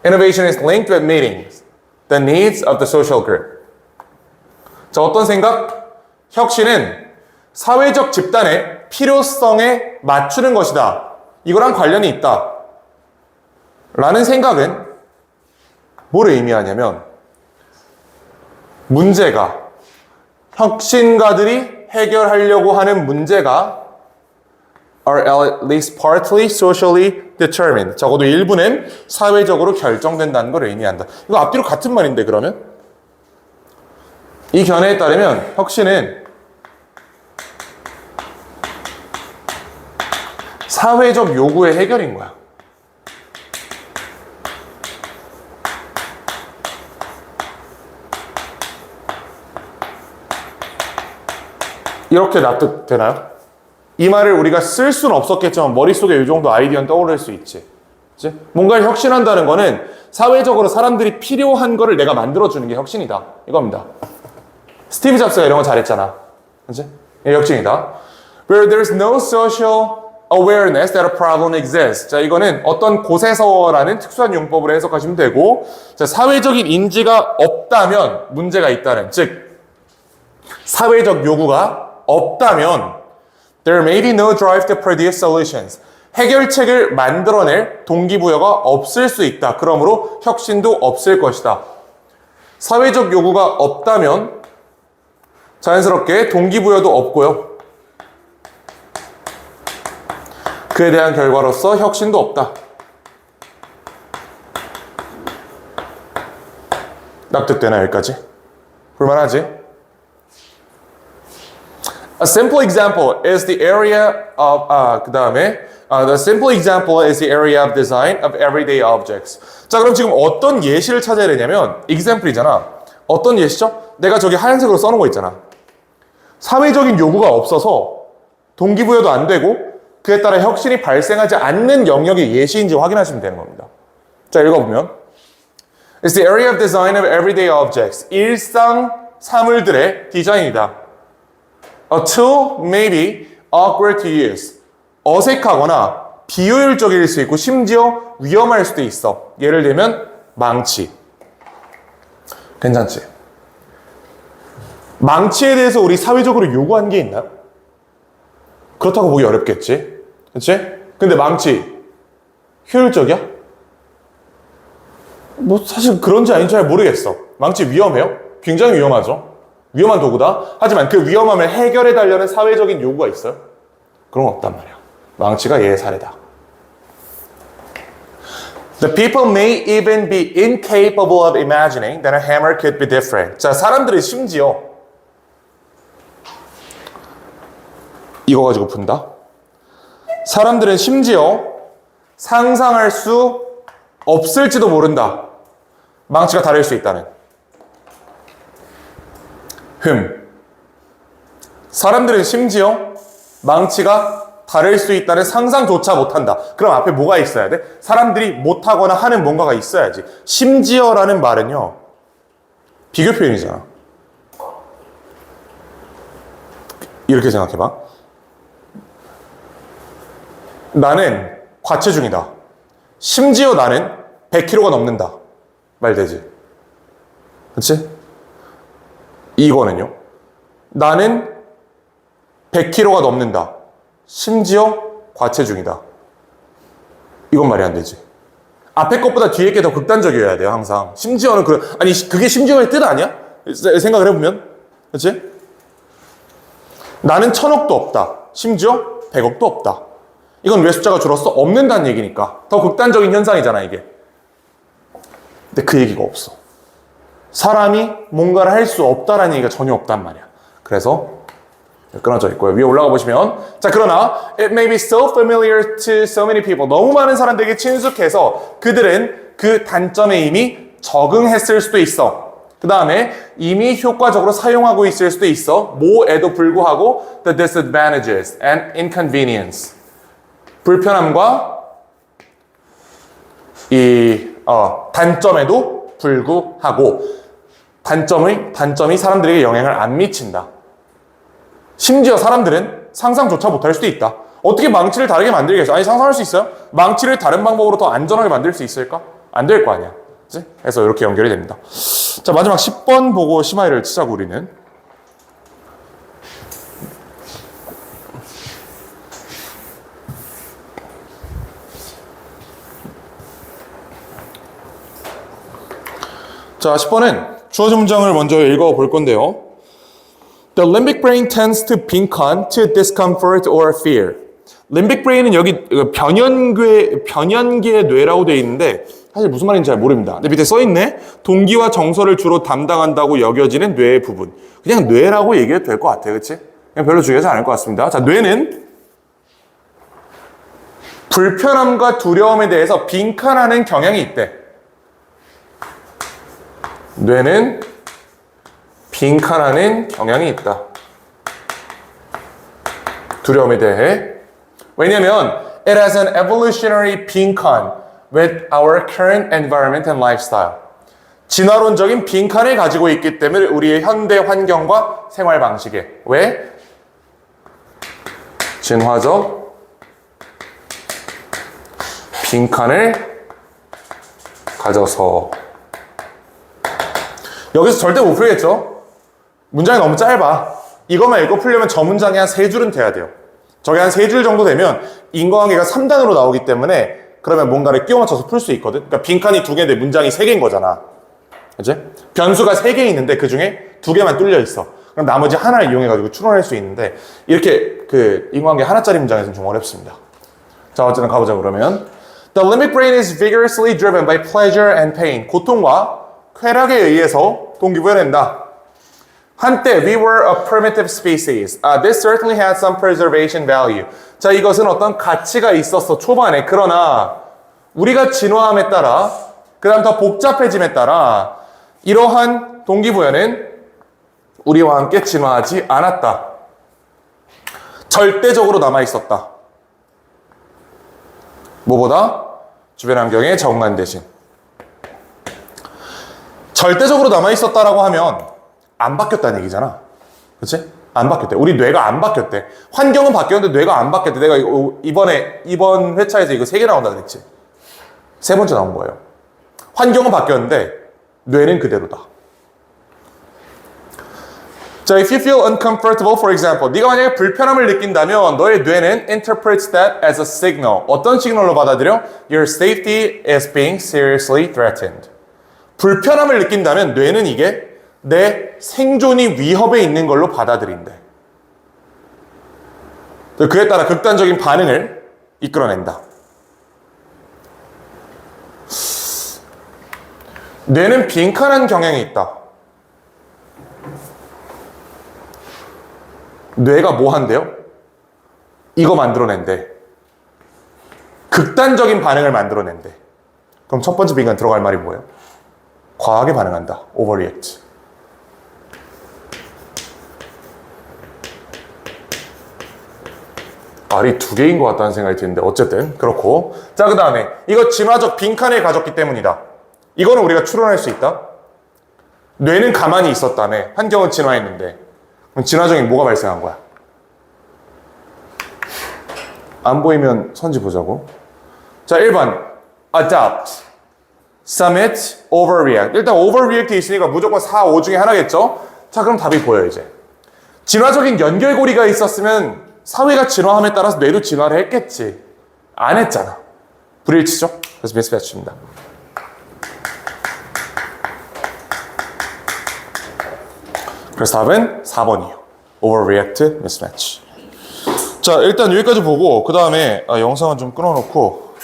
Innovation is linked with meeting the needs of the social group. 자, 어떤 생각? 혁신은 사회적 집단의 필요성에 맞추는 것이다. 이거랑 관련이 있다. 라는 생각은 뭐를 의미하냐면 문제가 혁신가들이 해결하려고 하는 문제가 are at least partly socially determined. 적어도 일부는 사회적으로 결정된다는 걸 의미한다. 이거 앞뒤로 같은 말인데 그러면? 이 견해에 따르면 혁신은 사회적 요구의 해결인 거야. 이렇게 납득되나요? 이 말을 우리가 쓸 수는 없었겠지만 머릿속에 이 정도 아이디어는 떠오를 수 있지. 그치? 뭔가를 혁신한다는 거는 사회적으로 사람들이 필요한 거를 내가 만들어주는 게 혁신이다. 이겁니다. 스티브 잡스가 이런 거 잘했잖아. 그치? 이게 혁신이다. Where there's no social awareness that a problem exists. 자, 이거는 어떤 곳에서라는 특수한 용법으로 해석하시면 되고, 자, 사회적인 인지가 없다면 문제가 있다는, 즉, 사회적 요구가 없다면 there may be no drive to produce solutions. 해결책을 만들어낼 동기부여가 없을 수 있다. 그러므로 혁신도 없을 것이다. 사회적 요구가 없다면 자연스럽게 동기부여도 없고요. 그에 대한 결과로서 혁신도 없다. 납득되나 여기까지? 볼만하지? A simple example is the area of the simple example is the area of design of everyday objects. 자, 그럼 지금 어떤 예시를 찾아야 되냐면 example이잖아. 어떤 예시죠? 내가 저기 하얀색으로 써놓은 거 있잖아. 사회적인 요구가 없어서 동기부여도 안 되고 그에 따라 혁신이 발생하지 않는 영역의 예시인지 확인하시면 되는 겁니다. 자, 읽어보면 It's the area of design of everyday objects. 일상 사물들의 디자인이다. A tool may be awkward to use. 어색하거나 비효율적일 수 있고 심지어 위험할 수도 있어. 예를 들면 망치. 괜찮지? 망치에 대해서 우리 사회적으로 요구한 게 있나요? 그렇다고 보기 어렵겠지? 그치? 근데 망치 효율적이야? 뭐 사실 그런지 아닌지 잘 모르겠어. 망치 위험해요? 굉장히 위험하죠. 위험한 도구다. 하지만 그 위험함을 해결해 달라는 사회적인 요구가 있어요? 그런 거 없단 말이야. 망치가 예의 사례다. The people may even be incapable of imagining that a hammer could be different. 자, 사람들은 심지어 이거 가지고 푼다. 사람들은 심지어 상상할 수 없을지도 모른다. 망치가 다를 수 있다는. 사람들은 심지어 망치가 다를 수 있다는 상상조차 못한다. 그럼 앞에 뭐가 있어야 돼? 사람들이 못하거나 하는 뭔가가 있어야지. 심지어라는 말은요, 비교 표현이잖아. 이렇게 생각해봐. 나는 과체중이다. 심지어 나는 100kg가 넘는다. 말 되지? 그치? 이거는요. 나는 100kg가 넘는다. 심지어 과체중이다. 이건 말이 안 되지. 앞에 것보다 뒤에 게 더 극단적이어야 돼요, 항상. 심지어는 아니, 그게 심지어의 뜻 아니야? 생각을 해보면. 그치? 나는 1000억도 없다. 심지어 100억도 없다. 이건 왜 숫자가 줄었어? 없는다는 얘기니까. 더 극단적인 현상이잖아, 이게. 근데 그 얘기가 없어. 사람이 뭔가를 할 수 없다라는 얘기가 전혀 없단 말이야. 그래서 끊어져 있고요. 위에 올라가 보시면, 자, 그러나 it may be so familiar to so many people. 너무 많은 사람들에게 친숙해서 그들은 그 단점에 이미 적응했을 수도 있어. 그 다음에 이미 효과적으로 사용하고 있을 수도 있어. 뭐에도 불구하고 the disadvantages and inconvenience. 불편함과 이 단점에도 불구하고 단점이 사람들에게 영향을 안 미친다. 심지어 사람들은 상상조차 못할 수도 있다. 어떻게 망치를 다르게 만들겠어? 아니, 상상할 수 있어요? 망치를 다른 방법으로 더 안전하게 만들 수 있을까? 안 될 거 아니야. 그치? 그래서 이렇게 연결이 됩니다. 자, 마지막 10번 보고 심화일을 치자고 우리는. 자, 10번은 주어진 문장을 먼저 읽어볼 건데요. The limbic brain tends to 빈칸 to discomfort or fear. limbic brain은 여기 변연계의 뇌라고 되어 있는데 사실 무슨 말인지 잘 모릅니다. 근데 밑에 써있네. 동기와 정서를 주로 담당한다고 여겨지는 뇌의 부분. 그냥 뇌라고 얘기해도 될 것 같아요. 그치? 그냥 별로 중요하지 않을 것 같습니다. 자, 뇌는 불편함과 두려움에 대해서 빈칸하는 경향이 있대. 뇌는 빈칸하는 경향이 있다. 두려움에 대해. 왜냐면 it has an evolutionary 빈칸 with our current environment and lifestyle. 진화론적인 빈칸을 가지고 있기 때문에 우리의 현대 환경과 생활 방식에. 왜? 진화적 빈칸을 가져서. 여기서 절대 못 풀겠죠? 문장이 너무 짧아. 이것만 읽고 풀려면 저 문장이 한 3줄은 돼야 돼요. 저게 한 3줄 정도 되면 인과관계가 3단으로 나오기 때문에 그러면 뭔가를 끼워 맞춰서 풀 수 있거든. 그러니까 빈칸이 2개인데 문장이 3개인 거잖아. 그치? 변수가 3개 있는데 그 중에 2개만 뚫려 있어. 그럼 나머지 하나를 이용해가지고 추론할 수 있는데 이렇게 그 인과관계 하나짜리 문장에서는 좀 어렵습니다. 자, 어쨌든 가보자 그러면. The limbic brain is vigorously driven by pleasure and pain. 고통과 쾌락에 의해서 동기부여된다. 한때 we were a primitive species. This certainly had some preservation value. 자, 이것은 어떤 가치가 있었어 초반에. 그러나 우리가 진화함에 따라 그 다음 더 복잡해짐에 따라 이러한 동기부여는 우리와 함께 진화하지 않았다. 절대적으로 남아있었다. 뭐보다? 주변 환경에 적응한 대신. 절대적으로 남아있었다라고 하면 안 바뀌었다는 얘기잖아. 그치? 안 바뀌었대. 우리 뇌가 안 바뀌었대. 환경은 바뀌었는데 뇌가 안 바뀌었대. 내가 이번 회차에서 이거 3개 나온다 그랬지? 3번째 나온 거예요. 환경은 바뀌었는데 뇌는 그대로다. 자, if you feel uncomfortable, for example, 네가 만약에 불편함을 느낀다면 너의 뇌는 interprets that as a signal. 어떤 시그널로 받아들여? Your safety is being seriously threatened. 불편함을 느낀다면 뇌는 이게 내 생존이 위협에 있는 걸로 받아들인대. 그에 따라 극단적인 반응을 이끌어낸다. 뇌는 빈칸한 경향이 있다. 뇌가 뭐 한대요? 이거 만들어낸대. 극단적인 반응을 만들어낸대. 그럼 첫 번째 빈칸 들어갈 말이 뭐예요? 과하게 반응한다. overreact. 말이 2개인 것 같다는 생각이 드는데 어쨌든 그렇고. 자, 그 다음에 이거 진화적 빈칸을 가졌기 때문이다. 이거는 우리가 추론할 수 있다. 뇌는 가만히 있었다며. 환경은 진화했는데. 그럼 진화적인 뭐가 발생한 거야? 안 보이면 선지 보자고. 자, 1번 adopt, submit, overreact. 일단 overreact이 있으니까 무조건 4, 5 중에 하나겠죠? 자, 그럼 답이 보여 이제. 진화적인 연결고리가 있었으면 사회가 진화함에 따라서 뇌도 진화를 했겠지. 안 했잖아. 불일치죠? 그래서 미스매치입니다. 그래서 답은 4번이에요. Overreact mismatch. 자, 일단 여기까지 보고 그 다음에 영상은 좀 끊어놓고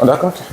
내가 끊을게.